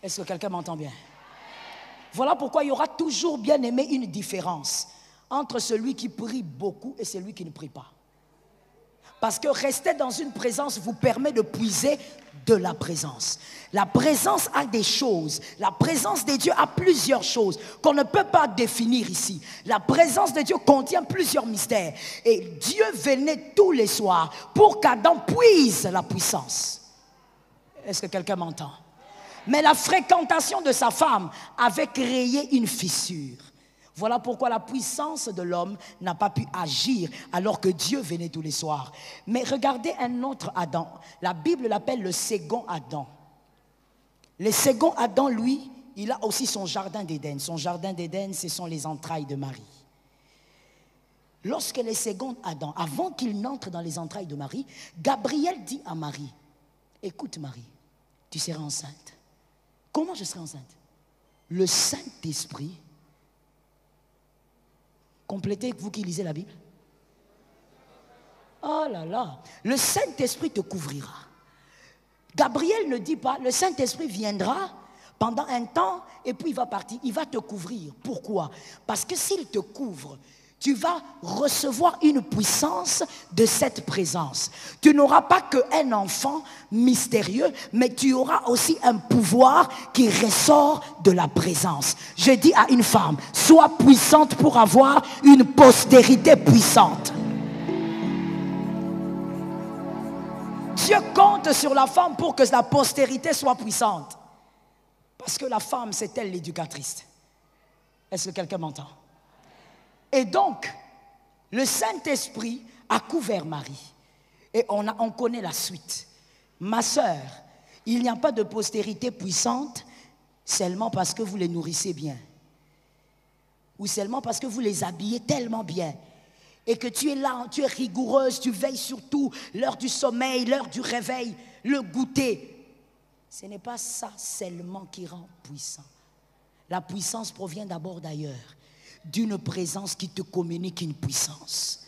C: Est-ce que quelqu'un m'entend bien? Voilà pourquoi il y aura toujours, bien aimé, une différence entre celui qui prie beaucoup et celui qui ne prie pas. Parce que rester dans une présence vous permet de puiser de la présence. La présence a des choses. La présence de Dieu a plusieurs choses qu'on ne peut pas définir ici. La présence de Dieu contient plusieurs mystères. Et Dieu venait tous les soirs pour qu'Adam puise la puissance. Est-ce que quelqu'un m'entend? Mais la fréquentation de sa femme avait créé une fissure. Voilà pourquoi la puissance de l'homme n'a pas pu agir alors que Dieu venait tous les soirs. Mais regardez un autre Adam. La Bible l'appelle le second Adam. Le second Adam, lui, il a aussi son jardin d'Éden. Son jardin d'Éden, ce sont les entrailles de Marie. Lorsque le second Adam, avant qu'il n'entre dans les entrailles de Marie, Gabriel dit à Marie, écoute Marie, tu seras enceinte. Comment je serai enceinte? Le Saint-Esprit. Complétez, vous qui lisez la Bible. Oh là là. Le Saint-Esprit te couvrira. Gabriel ne dit pas, le Saint-Esprit viendra pendant un temps et puis il va partir. Il va te couvrir. Pourquoi? Parce que s'il te couvre, tu vas recevoir une puissance de cette présence. Tu n'auras pas qu'un enfant mystérieux, mais tu auras aussi un pouvoir qui ressort de la présence. Je dis à une femme, sois puissante pour avoir une postérité puissante. Dieu compte sur la femme pour que la postérité soit puissante. Parce que la femme, c'est elle l'éducatrice. Est-ce que quelqu'un m'entend? Et donc, Le Saint-Esprit a couvert Marie. Et on connaît la suite. Ma sœur, il n'y a pas de postérité puissante seulement parce que vous les nourrissez bien. Ou seulement parce que vous les habillez tellement bien. Et que tu es là, tu es rigoureuse, tu veilles sur tout, l'heure du sommeil, l'heure du réveil, le goûter. Ce n'est pas ça seulement qui rend puissant. La puissance provient d'abord d'ailleurs, d'une présence qui te communique une puissance.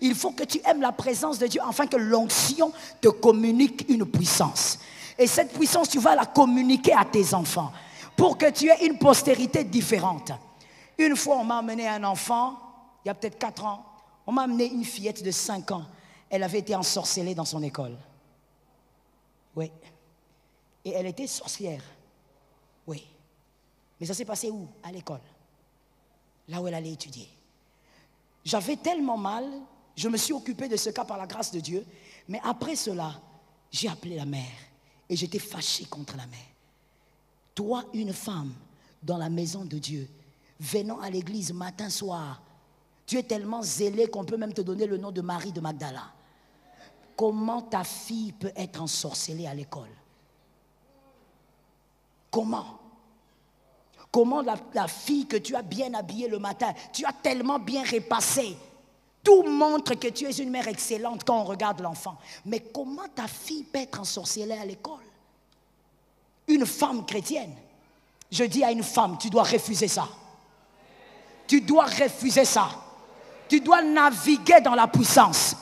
C: Il faut que tu aimes la présence de Dieu afin que l'onction te communique une puissance. Et cette puissance, tu vas la communiquer à tes enfants pour que tu aies une postérité différente. Une fois, on m'a amené un enfant, il y a peut-être 4 ans, on m'a amené une fillette de 5 ans. Elle avait été ensorcelée dans son école. Oui. Et elle était sorcière. Oui. Mais ça s'est passé où? À l'école. Là où elle allait étudier. J'avais tellement mal, je me suis occupé de ce cas par la grâce de Dieu. Mais après cela, j'ai appelé la mère. Et j'étais fâché contre la mère. Toi, une femme, dans la maison de Dieu, venant à l'église matin, soir, tu es tellement zélé qu'on peut même te donner le nom de Marie de Magdala. Comment ta fille peut être ensorcelée à l'école? Comment? Comment la fille que tu as bien habillée le matin, tu as tellement bien repassé, tout montre que tu es une mère excellente quand on regarde l'enfant. Mais comment ta fille peut être ensorcelée à l'école? Une femme chrétienne. Je dis à une femme, tu dois refuser ça. Tu dois refuser ça. Tu dois naviguer dans la puissance.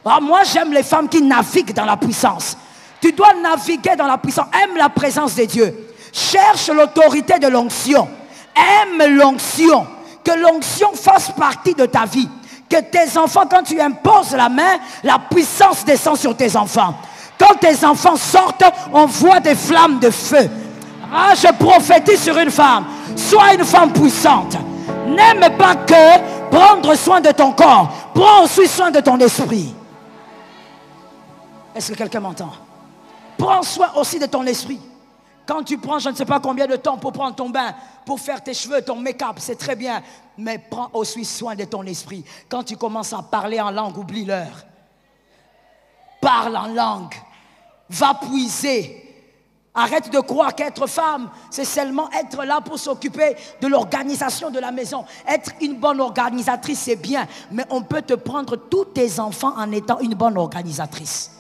C: Alors moi, j'aime les femmes qui naviguent dans la puissance. Tu dois naviguer dans la puissance. Aime la présence de Dieu. Cherche l'autorité de l'onction. Aime l'onction. Que l'onction fasse partie de ta vie. Que tes enfants, quand tu imposes la main, la puissance descend sur tes enfants. Quand tes enfants sortent, on voit des flammes de feu. Ah, je prophétise sur une femme. Sois une femme puissante. N'aime pas que prendre soin de ton corps. Prends aussi soin de ton esprit. Est-ce que quelqu'un m'entend? Prends soin aussi de ton esprit. Quand tu prends je ne sais pas combien de temps pour prendre ton bain, pour faire tes cheveux, ton make-up, c'est très bien. Mais prends aussi soin de ton esprit. Quand tu commences à parler en langue, oublie l'heure. Parle en langue. Va puiser. Arrête de croire qu'être femme, c'est seulement être là pour s'occuper de l'organisation de la maison. Être une bonne organisatrice, c'est bien. Mais on peut te prendre tous tes enfants en étant une bonne organisatrice.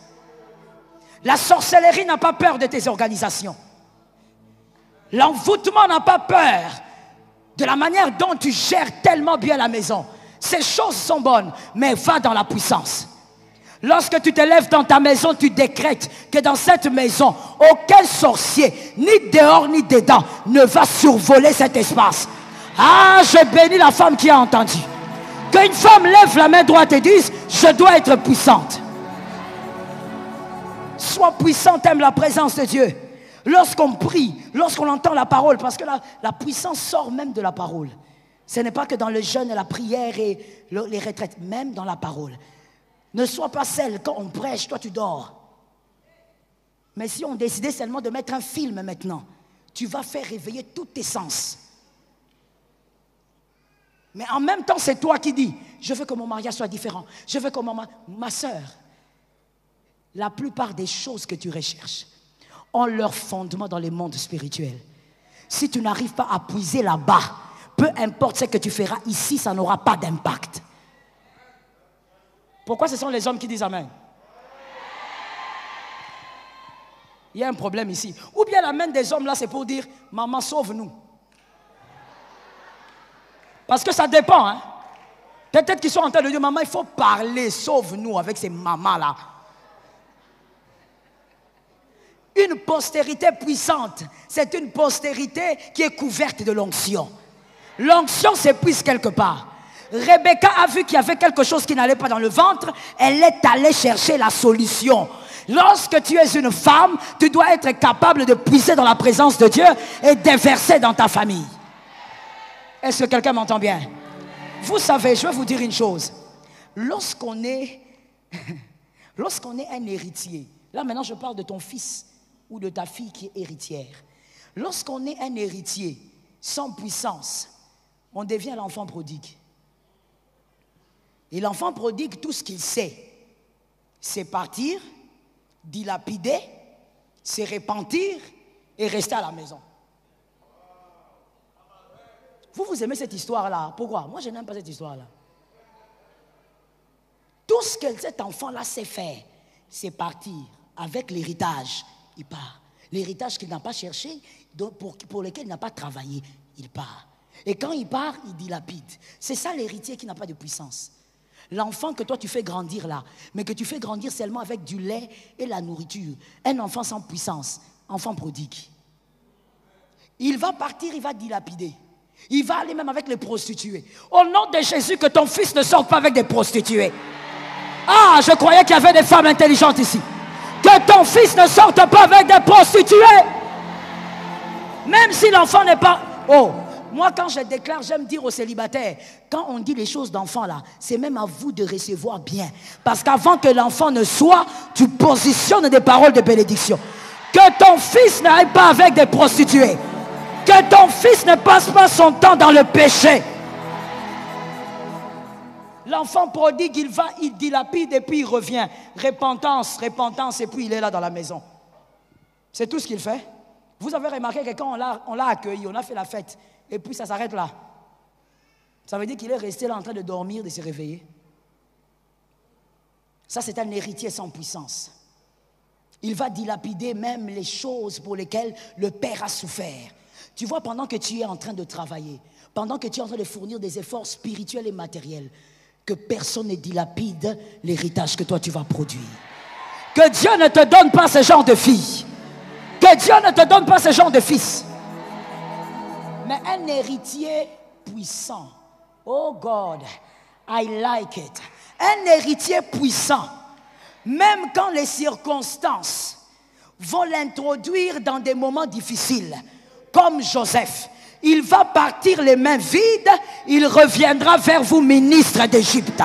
C: La sorcellerie n'a pas peur de tes organisations. L'envoûtement n'a pas peur de la manière dont tu gères tellement bien la maison. Ces choses sont bonnes, mais va dans la puissance. Lorsque tu te lèves dans ta maison, tu décrètes que dans cette maison, aucun sorcier, ni dehors ni dedans, ne va survoler cet espace. Ah, je bénis la femme qui a entendu. Qu'une femme lève la main droite et dise, je dois être puissante. Sois puissante, aime la présence de Dieu. Lorsqu'on prie, lorsqu'on entend la parole, parce que la puissance sort même de la parole. Ce n'est pas que dans le jeûne et la prière et les retraites, même dans la parole. Ne sois pas celle, quand on prêche, toi tu dors. Mais si on décidait seulement de mettre un film maintenant, tu vas faire réveiller tous tes sens. Mais en même temps, c'est toi qui dis, je veux que mon mariage soit différent. Je veux que ma soeur, la plupart des choses que tu recherches ont leur fondement dans les mondes spirituels. Si tu n'arrives pas à puiser là-bas, peu importe ce que tu feras ici, ça n'aura pas d'impact. Pourquoi ce sont les hommes qui disent Amen? Il y a un problème ici. Ou bien l'amen des hommes là, c'est pour dire maman, sauve-nous. Parce que ça dépend. Hein? Peut-être qu'ils sont en train de dire maman, il faut parler, sauve-nous avec ces mamans là. Une postérité puissante, c'est une postérité qui est couverte de l'onction. L'onction s'épuise quelque part. Rebecca a vu qu'il y avait quelque chose qui n'allait pas dans le ventre. Elle est allée chercher la solution. Lorsque tu es une femme, tu dois être capable de puiser dans la présence de Dieu et déverser dans ta famille. Est-ce que quelqu'un m'entend bien? Vous savez, je vais vous dire une chose. Lorsqu'on est un héritier, là maintenant je parle de ton fils ou de ta fille qui est héritière. Lorsqu'on est un héritier sans puissance, on devient l'enfant prodigue. Et l'enfant prodigue, tout ce qu'il sait, c'est partir, dilapider, se repentir et rester à la maison. Vous aimez cette histoire-là? Pourquoi? Moi, je n'aime pas cette histoire-là. Tout ce que cet enfant-là sait faire, c'est partir avec l'héritage. Il part. L'héritage qu'il n'a pas cherché, pour lequel il n'a pas travaillé, il part. Et quand il part, il dilapide. C'est ça l'héritier qui n'a pas de puissance. L'enfant que toi tu fais grandir là, mais que tu fais grandir seulement avec du lait et la nourriture. Un enfant sans puissance, enfant prodigue. Il va partir, il va dilapider. Il va aller même avec les prostituées. Au nom de Jésus, que ton fils ne sorte pas avec des prostituées. Ah, je croyais qu'il y avait des femmes intelligentes ici. Que ton fils ne sorte pas avec des prostituées. Même si l'enfant n'est pas... Oh, moi quand je déclare, j'aime dire aux célibataires, quand on dit les choses d'enfant là, c'est même à vous de recevoir bien. Parce qu'avant que l'enfant ne soit, tu positionnes des paroles de bénédiction. Que ton fils n'aille pas avec des prostituées. Que ton fils ne passe pas son temps dans le péché. L'enfant prodigue, il va, il dilapide et puis il revient. Repentance, repentance, et puis il est là dans la maison. C'est tout ce qu'il fait. Vous avez remarqué que quand on l'a accueilli, on a fait la fête, et puis ça s'arrête là. Ça veut dire qu'il est resté là en train de dormir, de se réveiller. Ça, c'est un héritier sans puissance. Il va dilapider même les choses pour lesquelles le père a souffert. Tu vois, pendant que tu es en train de travailler, pendant que tu es en train de fournir des efforts spirituels et matériels, que personne ne dilapide l'héritage que toi tu vas produire. Que Dieu ne te donne pas ce genre de fille. Que Dieu ne te donne pas ce genre de fils. Mais un héritier puissant. Oh God, I like it. Un héritier puissant. Même quand les circonstances vont l'introduire dans des moments difficiles, comme Joseph, il va partir les mains vides, il reviendra vers vous, ministre d'Égypte.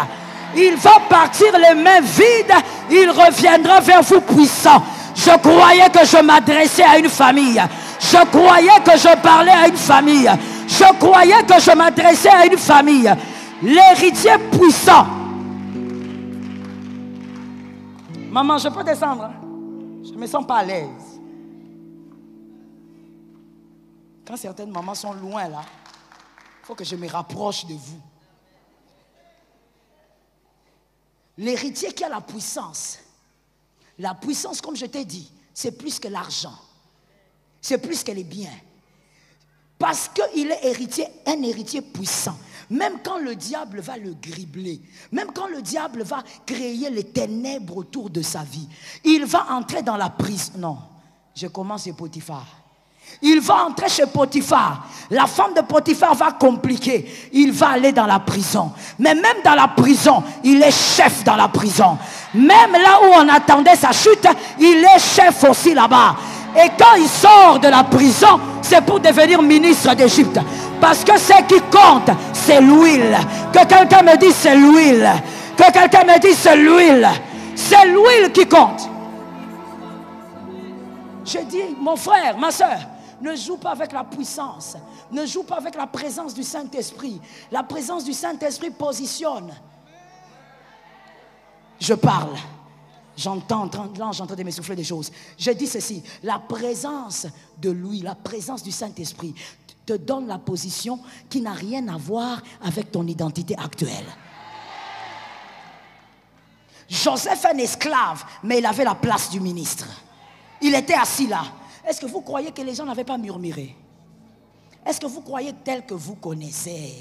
C: Il va partir les mains vides, il reviendra vers vous, puissant. Je croyais que je m'adressais à une famille. Je croyais que je parlais à une famille. Je croyais que je m'adressais à une famille. L'héritier puissant. Maman, je peux descendre? Je ne me sens pas à l'aise. Quand certaines mamans sont loin là, il faut que je me rapproche de vous. L'héritier qui a la puissance, comme je t'ai dit, c'est plus que l'argent. C'est plus que les biens. Parce qu'il est héritier, un héritier puissant. Même quand le diable va le gribler, même quand le diable va créer les ténèbres autour de sa vie, il va entrer dans la prison. Non, je commence chez Potiphar. Il va entrer chez Potiphar. La femme de Potiphar va compliquer. Il va aller dans la prison. Mais même dans la prison, il est chef dans la prison. Même là où on attendait sa chute, il est chef aussi là-bas. Et quand il sort de la prison, c'est pour devenir ministre d'Égypte. Parce que ce qui compte, c'est l'huile. Que quelqu'un me dise c'est l'huile. Que quelqu'un me dise c'est l'huile. C'est l'huile qui compte. Je dis, mon frère, ma soeur, ne joue pas avec la puissance. Ne joue pas avec la présence du Saint-Esprit. La présence du Saint-Esprit positionne. Je parle. J'entends de m'essouffler des choses. Je dis ceci. La présence de lui, la présence du Saint-Esprit te donne la position qui n'a rien à voir avec ton identité actuelle. Joseph est un esclave, mais il avait la place du ministre. Il était assis là. Est-ce que vous croyez que les gens n'avaient pas murmuré? Est-ce que vous croyez tel que vous connaissez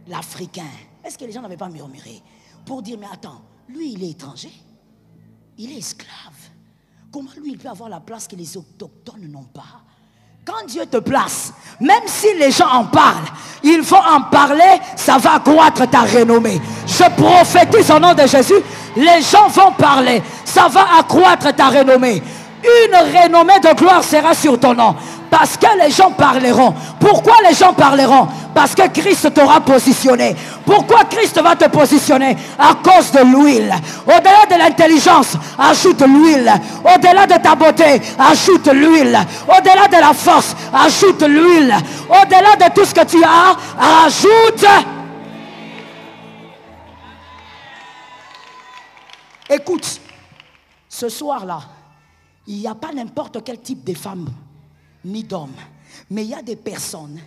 C: l'Africain? Est-ce que les gens n'avaient pas murmuré pour dire, mais attends, lui il est étranger, il est esclave. Comment lui il peut avoir la place que les autochtones n'ont pas? Quand Dieu te place, même si les gens en parlent, il faut en parler, ça va accroître ta renommée. Je prophétise au nom de Jésus, les gens vont parler, ça va accroître ta renommée. Une renommée de gloire sera sur ton nom. Parce que les gens parleront. Pourquoi les gens parleront? Parce que Christ t'aura positionné. Pourquoi Christ va te positionner? À cause de l'huile. Au-delà de l'intelligence, ajoute l'huile. Au-delà de ta beauté, ajoute l'huile. Au-delà de la force, ajoute l'huile. Au-delà de tout ce que tu as, ajoute. Écoute, ce soir-là, il n'y a pas n'importe quel type de femme, ni d'homme, mais il y a des personnes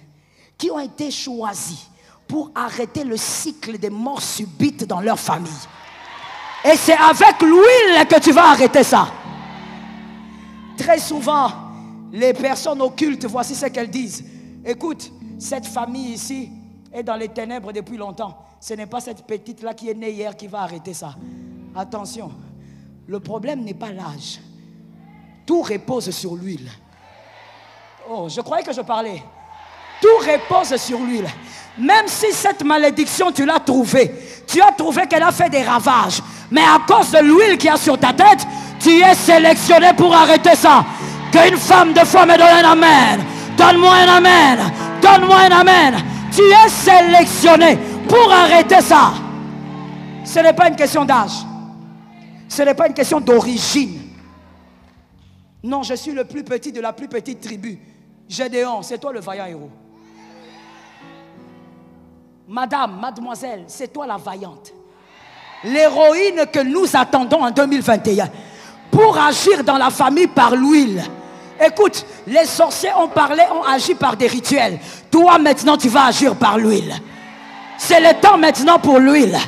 C: qui ont été choisies pour arrêter le cycle des morts subites dans leur famille. Et c'est avec l'huile que tu vas arrêter ça. Très souvent, les personnes occultes, voici ce qu'elles disent. Écoute, cette famille ici est dans les ténèbres depuis longtemps. Ce n'est pas cette petite-là qui est née hier qui va arrêter ça. Attention, le problème n'est pas l'âge. Tout repose sur l'huile. Oh, je croyais que je parlais. Tout repose sur l'huile. Même si cette malédiction, tu l'as trouvée, tu as trouvé qu'elle a fait des ravages, mais à cause de l'huile qu'il y a sur ta tête, tu es sélectionné pour arrêter ça. Qu'une femme de foi me donne un amen. Donne-moi un amen. Donne-moi un amen. Tu es sélectionné pour arrêter ça. Ce n'est pas une question d'âge. Ce n'est pas une question d'origine. Non, je suis le plus petit de la plus petite tribu. Gédéon, c'est toi le vaillant héros. Madame, mademoiselle, c'est toi la vaillante. L'héroïne que nous attendons en 2021 pour agir dans la famille par l'huile. Écoute, les sorciers ont parlé, ont agi par des rituels. Toi maintenant tu vas agir par l'huile. C'est le temps maintenant pour l'huile.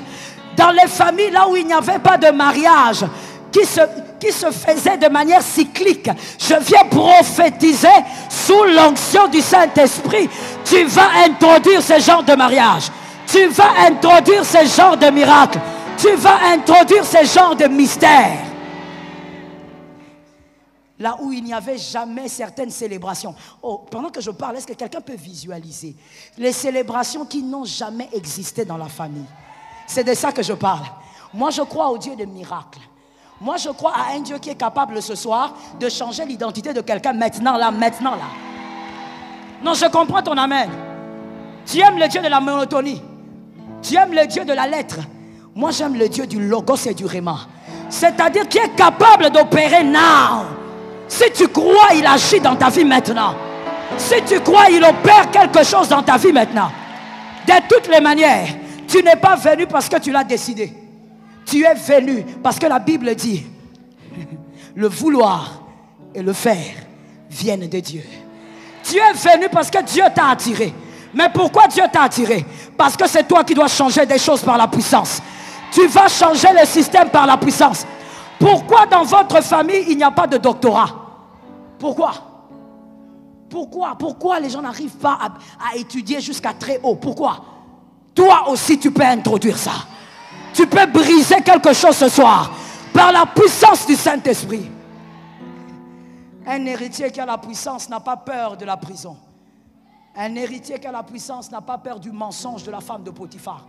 C: Dans les familles là où il n'y avait pas de mariage, qui se faisait de manière cyclique, je viens prophétiser sous l'onction du Saint-Esprit. Tu vas introduire ce genre de mariage. Tu vas introduire ce genre de miracle. Tu vas introduire ce genre de mystère. Là où il n'y avait jamais certaines célébrations. Oh, pendant que je parle, est-ce que quelqu'un peut visualiser les célébrations qui n'ont jamais existé dans la famille? C'est de ça que je parle. Moi, je crois au Dieu des miracles. Moi, je crois à un Dieu qui est capable ce soir de changer l'identité de quelqu'un maintenant, là, maintenant, là. Non, je comprends ton amen. Tu aimes le Dieu de la monotonie. Tu aimes le Dieu de la lettre. Moi, j'aime le Dieu du logos et du réma. C'est-à-dire qui est capable d'opérer now. Si tu crois, il agit dans ta vie maintenant. Si tu crois, il opère quelque chose dans ta vie maintenant. De toutes les manières, tu n'es pas venu parce que tu l'as décidé. Tu es venu parce que la Bible dit le vouloir et le faire viennent de Dieu. Tu es venu parce que Dieu t'a attiré. Mais pourquoi Dieu t'a attiré? Parce que c'est toi qui dois changer des choses par la puissance. Tu vas changer le système par la puissance. Pourquoi dans votre famille il n'y a pas de doctorat? Pourquoi les gens n'arrivent pas à étudier jusqu'à très haut? Pourquoi? Toi aussi tu peux introduire ça. Tu peux briser quelque chose ce soir par la puissance du Saint-Esprit. Un héritier qui a la puissance n'a pas peur de la prison. Un héritier qui a la puissance n'a pas peur du mensonge de la femme de Potiphar.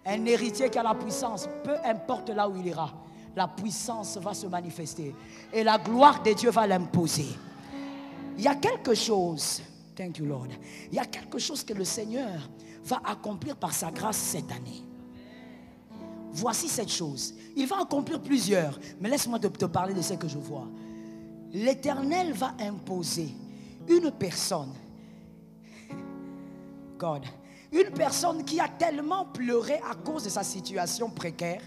C: Un héritier qui a la puissance, peu importe là où il ira, la puissance va se manifester et la gloire de Dieu va l'imposer. Il y a quelque chose, thank you Lord, il y a quelque chose que le Seigneur va accomplir par sa grâce cette année. Voici cette chose. Il va accomplir plusieurs, mais laisse-moi te parler de ce que je vois. L'Éternel va imposer une personne, God, une personne qui a tellement pleuré à cause de sa situation précaire,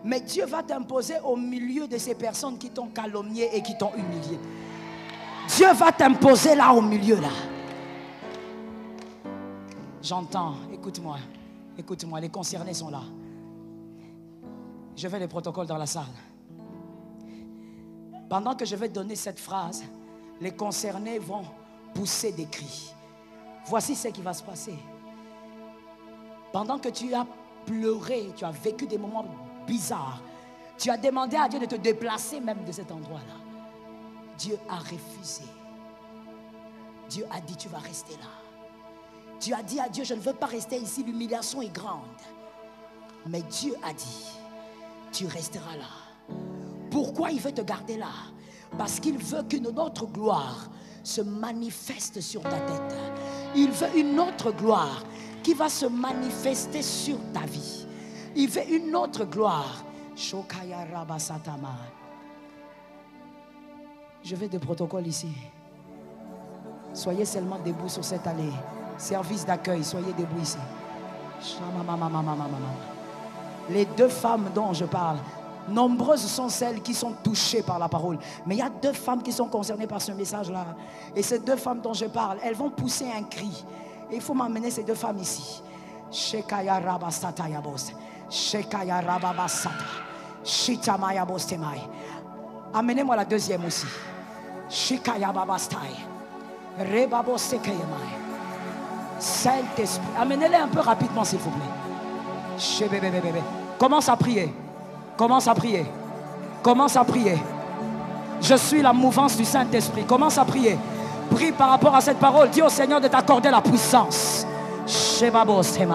C: mais Dieu va t'imposer au milieu de ces personnes qui t'ont calomnié et qui t'ont humilié. Dieu va t'imposer là au milieu là. J'entends, écoute-moi, les concernés sont là. Je vais les protocoles dans la salle. Pendant que je vais donner cette phrase, les concernés vont pousser des cris. Voici ce qui va se passer. Pendant que tu as pleuré, tu as vécu des moments bizarres, tu as demandé à Dieu de te déplacer même de cet endroit-là. Dieu a refusé. Dieu a dit, tu vas rester là. Tu as dit à Dieu, je ne veux pas rester ici, l'humiliation est grande. Mais Dieu a dit, tu resteras là. Pourquoi il veut te garder là? Parce qu'il veut qu'une autre gloire se manifeste sur ta tête. Il veut une autre gloire qui va se manifester sur ta vie. Il veut une autre gloire. Je vais de protocole ici. Soyez seulement debout sur cette allée. Service d'accueil, soyez debout ici. Les deux femmes dont je parle, Nombreuses sont celles qui sont touchées par la parole. Mais il y a 2 femmes qui sont concernées par ce message-là. Et ces 2 femmes dont je parle, elles vont pousser un cri. Et il faut m'amener ces 2 femmes ici. Shekaya Rabasata Yabos. Shekaya Rababasata. Shitamaya Bostemai. Amenez-moi la deuxième aussi. Shikaya Babastai. Rebabo Sekayamai. Saint-Esprit. Amenez-les un peu rapidement, s'il vous plaît. Commence à prier. Commence à prier. Commence à prier. Je suis la mouvance du Saint-Esprit. Commence à prier. Prie par rapport à cette parole. Dis au Seigneur de t'accorder la puissance. Shebabo Semai.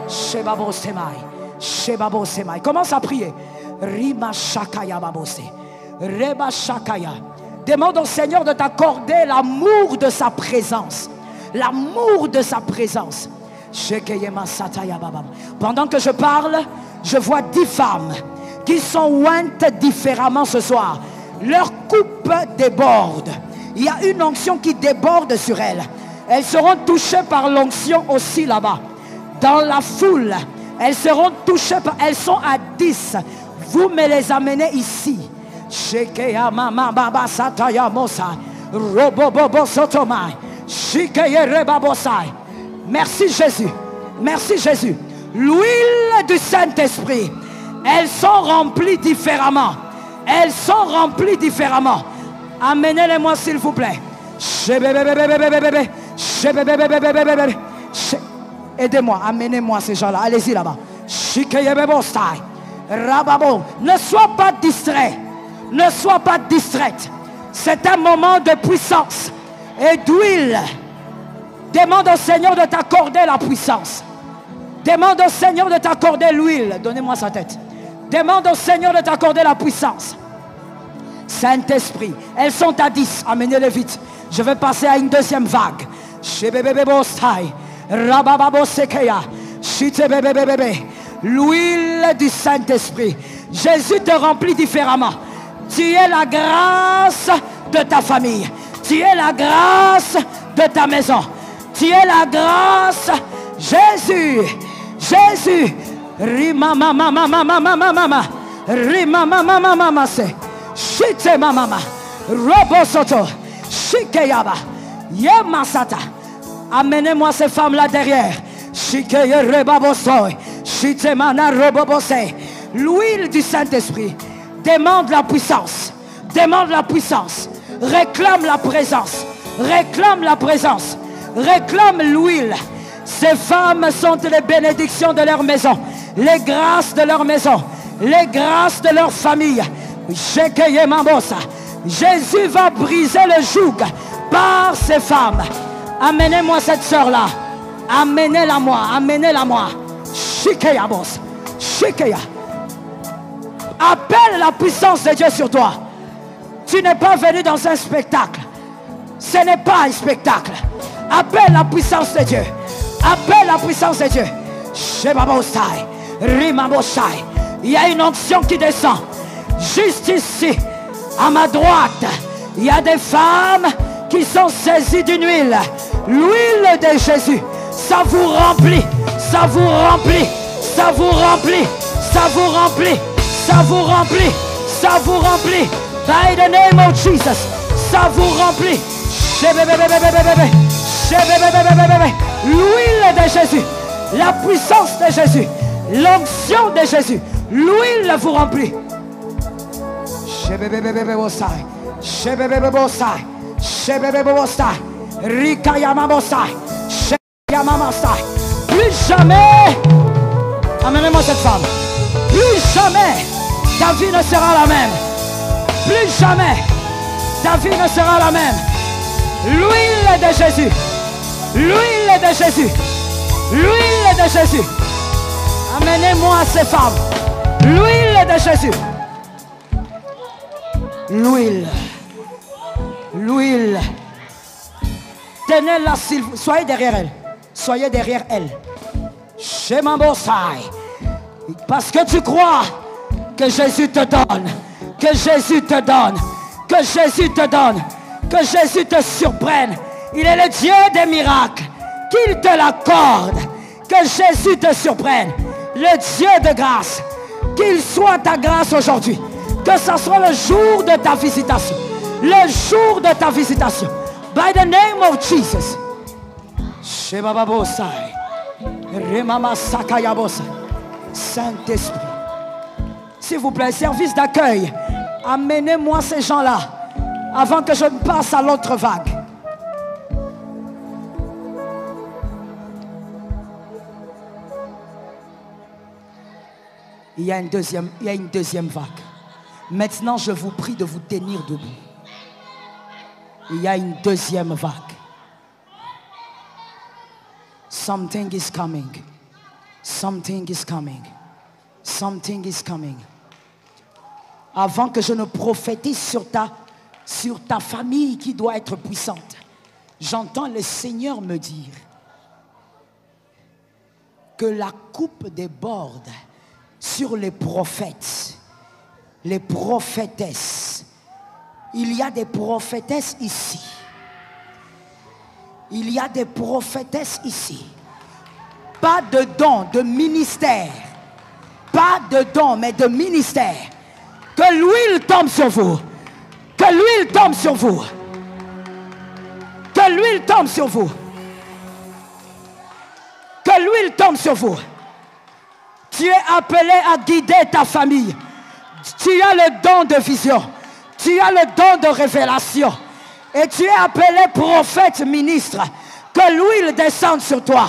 C: Shebabo Semai. Shebabo Semai. Commence à prier. Rima Shakaya Babose. Reba Shakaya. Demande au Seigneur de t'accorder l'amour de sa présence. L'amour de sa présence. Pendant que je parle, je vois 10 femmes qui sont ointes différemment ce soir. Leur coupe déborde. Il y a une onction qui déborde sur elles. Elles seront touchées par l'onction aussi là-bas. Dans la foule, elles seront touchées par... Elles sont à 10. Vous me les amenez ici. Merci Jésus. Merci Jésus. L'huile du Saint-Esprit. Elles sont remplies différemment. Elles sont remplies différemment. Amenez-les-moi s'il vous plaît. Aidez-moi, amenez-moi ces gens-là. Allez-y là-bas. Ne sois pas distrait. Ne sois pas distraite. C'est un moment de puissance et d'huile. Demande au Seigneur de t'accorder la puissance. Demande au Seigneur de t'accorder l'huile. Donnez-moi sa tête. Demande au Seigneur de t'accorder la puissance. Saint-Esprit, elles sont à 10. Amenez-les vite. Je vais passer à une deuxième vague. L'huile du Saint-Esprit. Jésus te remplit différemment. Tu es la grâce de ta famille. Tu es la grâce de ta maison. Tu es la grâce. Jésus. Jésus. Rima mama mama mama mama. Rima mama mama mama se. Shite mama mama. Robosoto. Shikeyaba. Yemasata. Amenez-moi ces femmes-là derrière. Shikeye rebabosoy. Shite mana robobose. L'huile du Saint-Esprit. Demande la puissance. Demande la puissance. Réclame la présence. Réclame la présence. Réclame l'huile. Ces femmes sont les bénédictions de leur maison. Les grâces de leur maison. Les grâces de leur famille. Jésus va briser le joug par ces femmes. Amenez-moi cette sœur-là. Amenez-la moi. Amenez-la moi. Shikeya boss. Shikeya. Appelle la puissance de Dieu sur toi. Tu n'es pas venu dans un spectacle. Ce n'est pas un spectacle. Appelle la puissance de Dieu. Appelle la puissance de Dieu. Il y a une onction qui descend. Juste ici, à ma droite, il y a des femmes qui sont saisies d'une huile. L'huile de Jésus. Ça vous remplit. Ça vous remplit. Ça vous remplit. Ça vous remplit. Ça vous remplit. Ça vous remplit. By the name of Jesus. Ça vous remplit. L'huile de Jésus. La puissance de Jésus. L'onction de Jésus. L'huile vous remplit. Plus jamais. Amenez-moi cette femme. Plus jamais ta vie ne sera la même. Plus jamais ta vie ne sera la même. L'huile de Jésus. L'huile de Jésus. L'huile de Jésus. Amenez-moi ces femmes. L'huile de Jésus. L'huile. L'huile. Tenez-la, s'il vous... Soyez derrière elle. Soyez derrière elle. Chez Mambosai. Parce que tu crois que Jésus te donne. Que Jésus te donne. Que Jésus te donne. Que Jésus te surprenne. Il est le Dieu des miracles. Qu'il te l'accorde. Que Jésus te surprenne. Le Dieu de grâce. Qu'il soit ta grâce aujourd'hui. Que ce soit le jour de ta visitation. Le jour de ta visitation. By the name of Jesus. Saint-Esprit. S'il vous plaît, service d'accueil. Amenez-moi ces gens-là avant que je ne passe à l'autre vague. Il y a une deuxième vague. Maintenant, je vous prie de vous tenir debout. Il y a une deuxième vague. Something is coming. Something is coming. Something is coming. Avant que je ne prophétise sur ta famille qui doit être puissante, j'entends le Seigneur me dire que la coupe déborde sur les prophètes, les prophétesses. Il y a des prophétesses ici. Il y a des prophétesses ici. Pas de don, de ministère. Pas de don, mais de ministère. Que l'huile tombe sur vous. Que l'huile tombe sur vous. Que l'huile tombe sur vous. Que l'huile tombe sur vous. Tu es appelé à guider ta famille. Tu as le don de vision. Tu as le don de révélation. Et tu es appelé prophète, ministre. Que l'huile descende sur toi.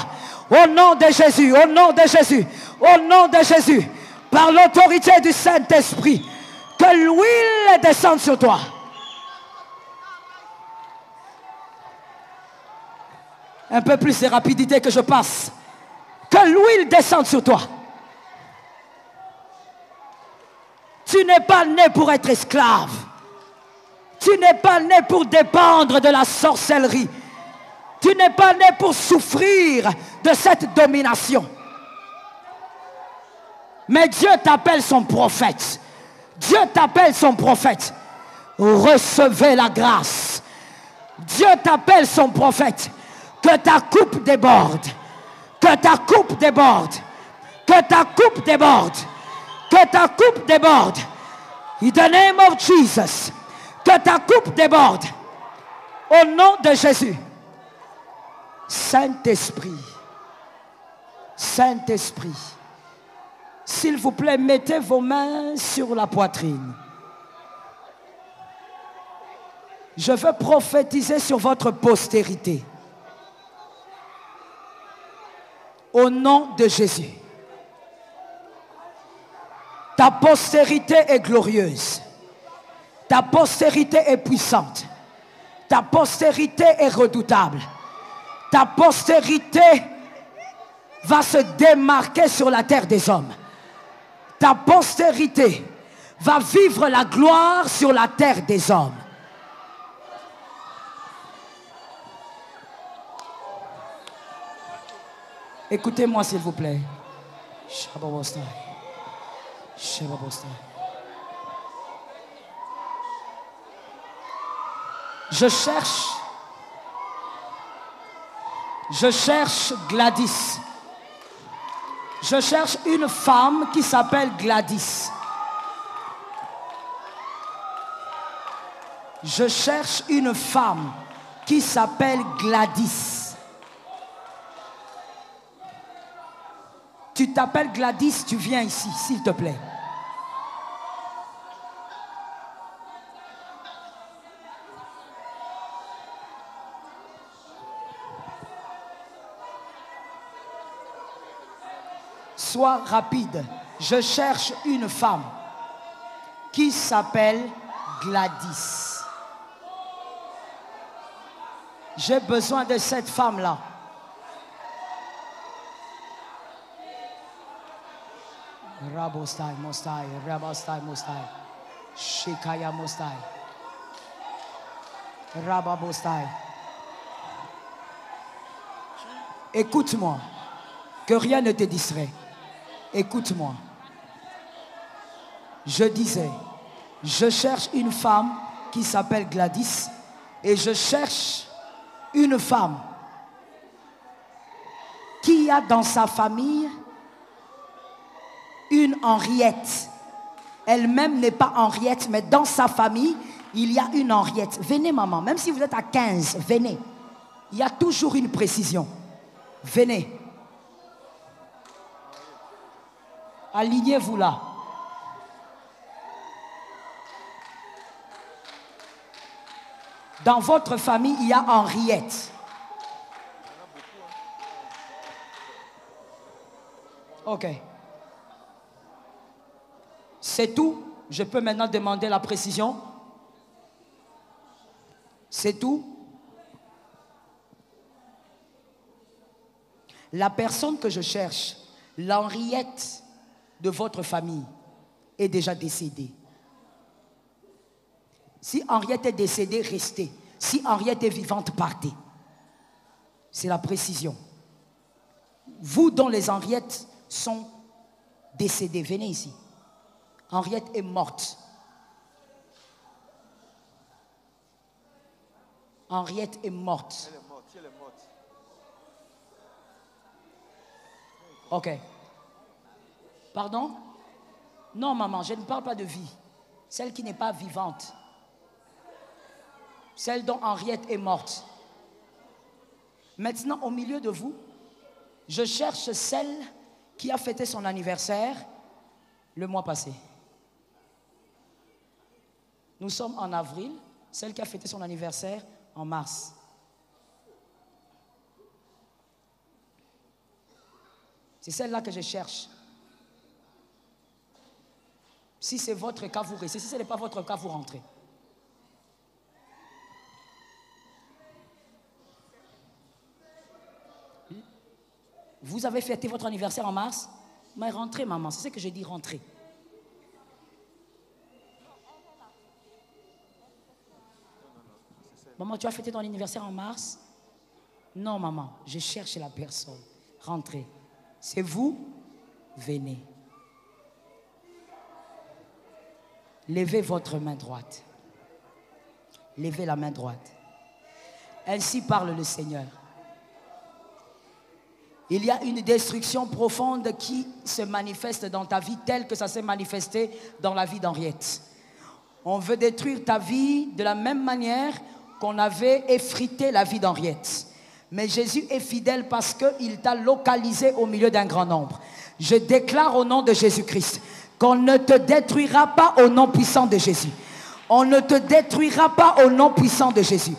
C: Au nom de Jésus, au nom de Jésus, au nom de Jésus. Par l'autorité du Saint-Esprit. Que l'huile descende sur toi. Un peu plus de rapidité que je passe. Que l'huile descende sur toi. Tu n'es pas né pour être esclave. Tu n'es pas né pour dépendre de la sorcellerie. Tu n'es pas né pour souffrir de cette domination. Mais Dieu t'appelle son prophète. Dieu t'appelle son prophète. Recevez la grâce. Dieu t'appelle son prophète. Que ta coupe déborde. Que ta coupe déborde. Que ta coupe déborde. Que ta coupe déborde. In the name of Jesus. Que ta coupe déborde. Au nom de Jésus. Saint-Esprit. Saint-Esprit. S'il vous plaît, mettez vos mains sur la poitrine. Je veux prophétiser sur votre postérité. Au nom de Jésus. Ta postérité est glorieuse. Ta postérité est puissante. Ta postérité est redoutable. Ta postérité va se démarquer sur la terre des hommes. Ta postérité va vivre la gloire sur la terre des hommes. Écoutez-moi s'il vous plaît. Je cherche Gladys. Je cherche une femme qui s'appelle Gladys. Je cherche une femme qui s'appelle Gladys. Tu t'appelles Gladys, tu viens ici, s'il te plaît. Sois rapide. Je cherche une femme qui s'appelle Gladys. J'ai besoin de cette femme-là. Rabostai, Mostai, Rabostai, Mostai, Shikaya Mostai, Rababostai. Écoute-moi, que rien ne te distrait. Écoute-moi. Je disais, je cherche une femme qui s'appelle Gladys et je cherche une femme qui a dans sa famille une Henriette. Elle-même n'est pas Henriette, mais dans sa famille, il y a une Henriette. Venez, maman, même si vous êtes à 15, venez. Il y a toujours une précision. Venez. Alignez-vous là. Dans votre famille, il y a Henriette. Ok. C'est tout. Je peux maintenant demander la précision. C'est tout. La personne que je cherche, l'Henriette de votre famille, est déjà décédée. Si Henriette est décédée, restez. Si Henriette est vivante, partez. C'est la précision. Vous dont les Henriettes sont décédées, venez ici. Henriette est morte. Henriette est morte. Elle est morte, elle est morte. Ok. Pardon? Non, maman, je ne parle pas de vie. Celle qui n'est pas vivante. Celle dont Henriette est morte. Maintenant, au milieu de vous, je cherche celle qui a fêté son anniversaire le mois passé. Nous sommes en avril, celle qui a fêté son anniversaire en mars. C'est celle-là que je cherche. Si c'est votre cas, vous restez. Si ce n'est pas votre cas, vous rentrez. Vous avez fêté votre anniversaire en mars? Mais rentrez, maman. C'est ce que je dis, rentrez. Maman, tu as fêté ton anniversaire en mars? Non, maman, je cherche la personne. Rentrez. C'est vous? Venez. Levez votre main droite. Levez la main droite. Ainsi parle le Seigneur. Il y a une destruction profonde qui se manifeste dans ta vie telle que ça s'est manifesté dans la vie d'Henriette. On veut détruire ta vie de la même manière qu'on avait effrité la vie d'Henriette. Mais Jésus est fidèle parce qu'il t'a localisé au milieu d'un grand nombre. Je déclare au nom de Jésus-Christ qu'on ne te détruira pas au nom puissant de Jésus. On ne te détruira pas au nom puissant de Jésus.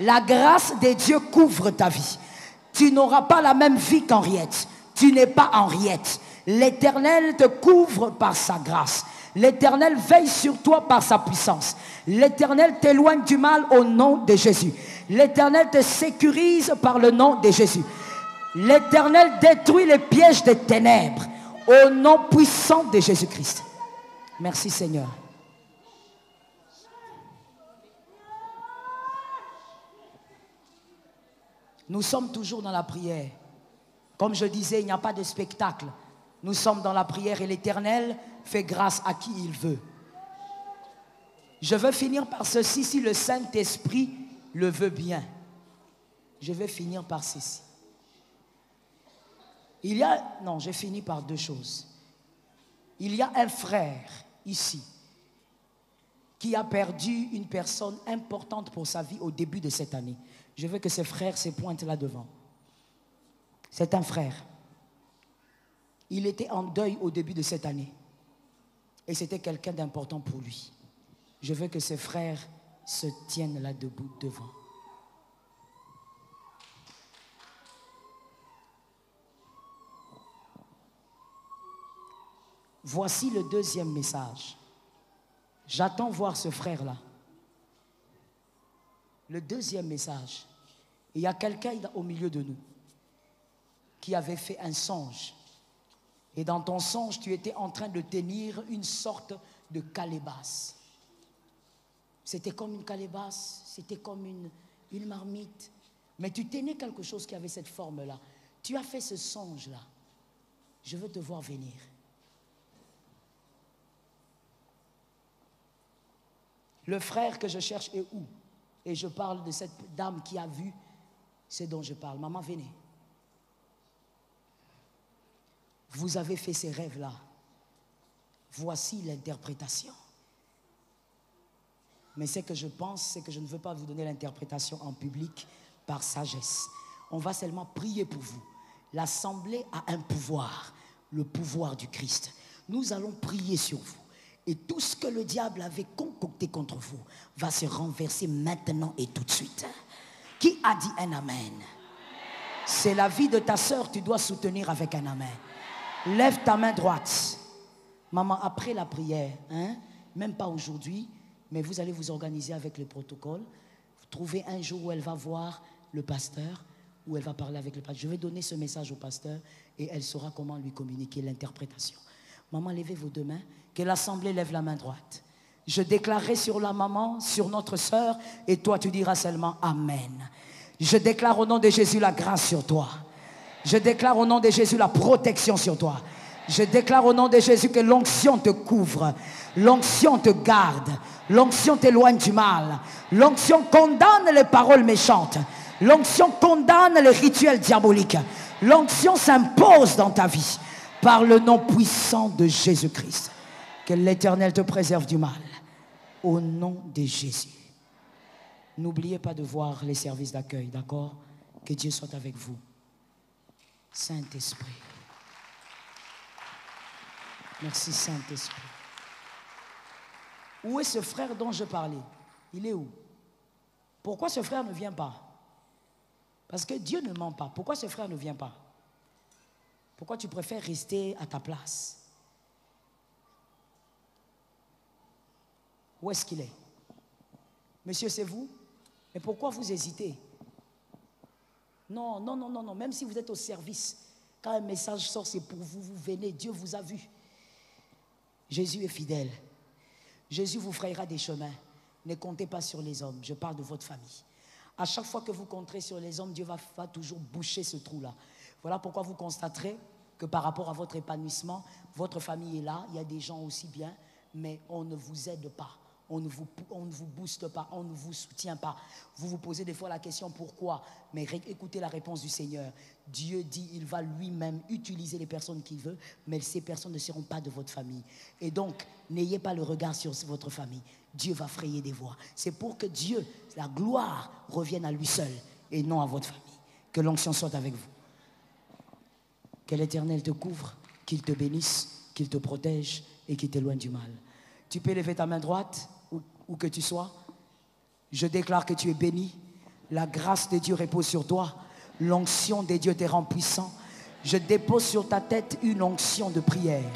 C: La grâce de Dieu couvre ta vie. Tu n'auras pas la même vie qu'Henriette. Tu n'es pas Henriette. L'Éternel te couvre par sa grâce. L'Éternel veille sur toi par sa puissance. L'Éternel t'éloigne du mal au nom de Jésus. L'Éternel te sécurise par le nom de Jésus. L'Éternel détruit les pièges des ténèbres au nom puissant de Jésus-Christ. Merci Seigneur. Nous sommes toujours dans la prière. Comme je disais, il n'y a pas de spectacle. Nous sommes dans la prière et l'Éternel fait grâce à qui il veut. Je veux finir par ceci si le Saint-Esprit le veut bien. Je vais finir par ceci. Non, j'ai fini par deux choses. Il y a un frère ici qui a perdu une personne importante pour sa vie au début de cette année. Je veux que ce frère se pointe là devant. C'est un frère. Il était en deuil au début de cette année. Et c'était quelqu'un d'important pour lui. Je veux que ce frère se tienne là debout devant. Voici le deuxième message. J'attends voir ce frère-là. Le deuxième message. Il y a quelqu'un au milieu de nous qui avait fait un songe. Et dans ton songe, tu étais en train de tenir une sorte de calebasse. C'était comme une calebasse, c'était comme une marmite. Mais tu tenais quelque chose qui avait cette forme-là. Tu as fait ce songe-là. Je veux te voir venir. Le frère que je cherche est où? Et je parle de cette dame qui a vu ce dont je parle. Maman, venez. Vous avez fait ces rêves-là. voici l'interprétation. Mais ce que je pense, c'est que je ne veux pas vous donner l'interprétation en public par sagesse. On va seulement prier pour vous. L'Assemblée a un pouvoir, le pouvoir du Christ. Nous allons prier sur vous. Et tout ce que le diable avait concocté contre vous va se renverser maintenant et tout de suite. Qui a dit un amen? C'est la vie de ta sœur, tu dois soutenir avec un amen. Lève ta main droite. Maman, après la prière, même pas aujourd'hui, mais vous allez vous organiser avec le protocole. Vous trouvez un jour où elle va voir le pasteur, où elle va parler avec le pasteur. Je vais donner ce message au pasteur et elle saura comment lui communiquer l'interprétation. Maman, levez vos deux mains. Que l'assemblée lève la main droite. Je déclarerai sur la maman, sur notre sœur, et toi tu diras seulement amen. Je déclare au nom de Jésus la grâce sur toi. Je déclare au nom de Jésus la protection sur toi. Je déclare au nom de Jésus que l'onction te couvre, l'onction te garde, l'onction t'éloigne du mal, l'onction condamne les paroles méchantes, l'onction condamne les rituels diaboliques, l'onction s'impose dans ta vie par le nom puissant de Jésus-Christ. Que l'Éternel te préserve du mal au nom de Jésus. N'oubliez pas de voir les services d'accueil, d'accord? Que Dieu soit avec vous. Saint-Esprit. Merci Saint-Esprit. Où est ce frère dont je parlais? Il est où? Pourquoi ce frère ne vient pas? Parce que Dieu ne ment pas. Pourquoi ce frère ne vient pas? Pourquoi tu préfères rester à ta place? Où est-ce qu'il est? Monsieur, c'est vous? Mais pourquoi vous hésitez? Non, non, non, non, non. Même si vous êtes au service, quand un message sort, c'est pour vous, vous venez, Dieu vous a vu. Jésus est fidèle. Jésus vous frayera des chemins. Ne comptez pas sur les hommes. Je parle de votre famille. À chaque fois que vous compterez sur les hommes, Dieu va toujours boucher ce trou-là. Voilà pourquoi vous constaterez que par rapport à votre épanouissement, votre famille est là, il y a des gens aussi bien, mais on ne vous aide pas. On ne vous booste pas, on ne vous soutient pas. Vous vous posez des fois la question pourquoi, mais écoutez la réponse du Seigneur. Dieu dit il va lui-même utiliser les personnes qu'il veut, mais ces personnes ne seront pas de votre famille. Et donc, n'ayez pas le regard sur votre famille. Dieu va frayer des voies. C'est pour que Dieu, la gloire, revienne à lui seul et non à votre famille. Que l'onction soit avec vous. Que l'Éternel te couvre, qu'il te bénisse, qu'il te protège et qu'il t'éloigne du mal. Tu peux lever ta main droite, où que tu sois. Je déclare que tu es béni. La grâce de Dieu repose sur toi. L'onction de Dieu te rend puissant. Je dépose sur ta tête une onction de prière,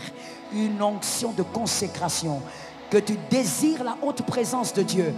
C: une onction de consécration. Que tu désires la haute présence de Dieu.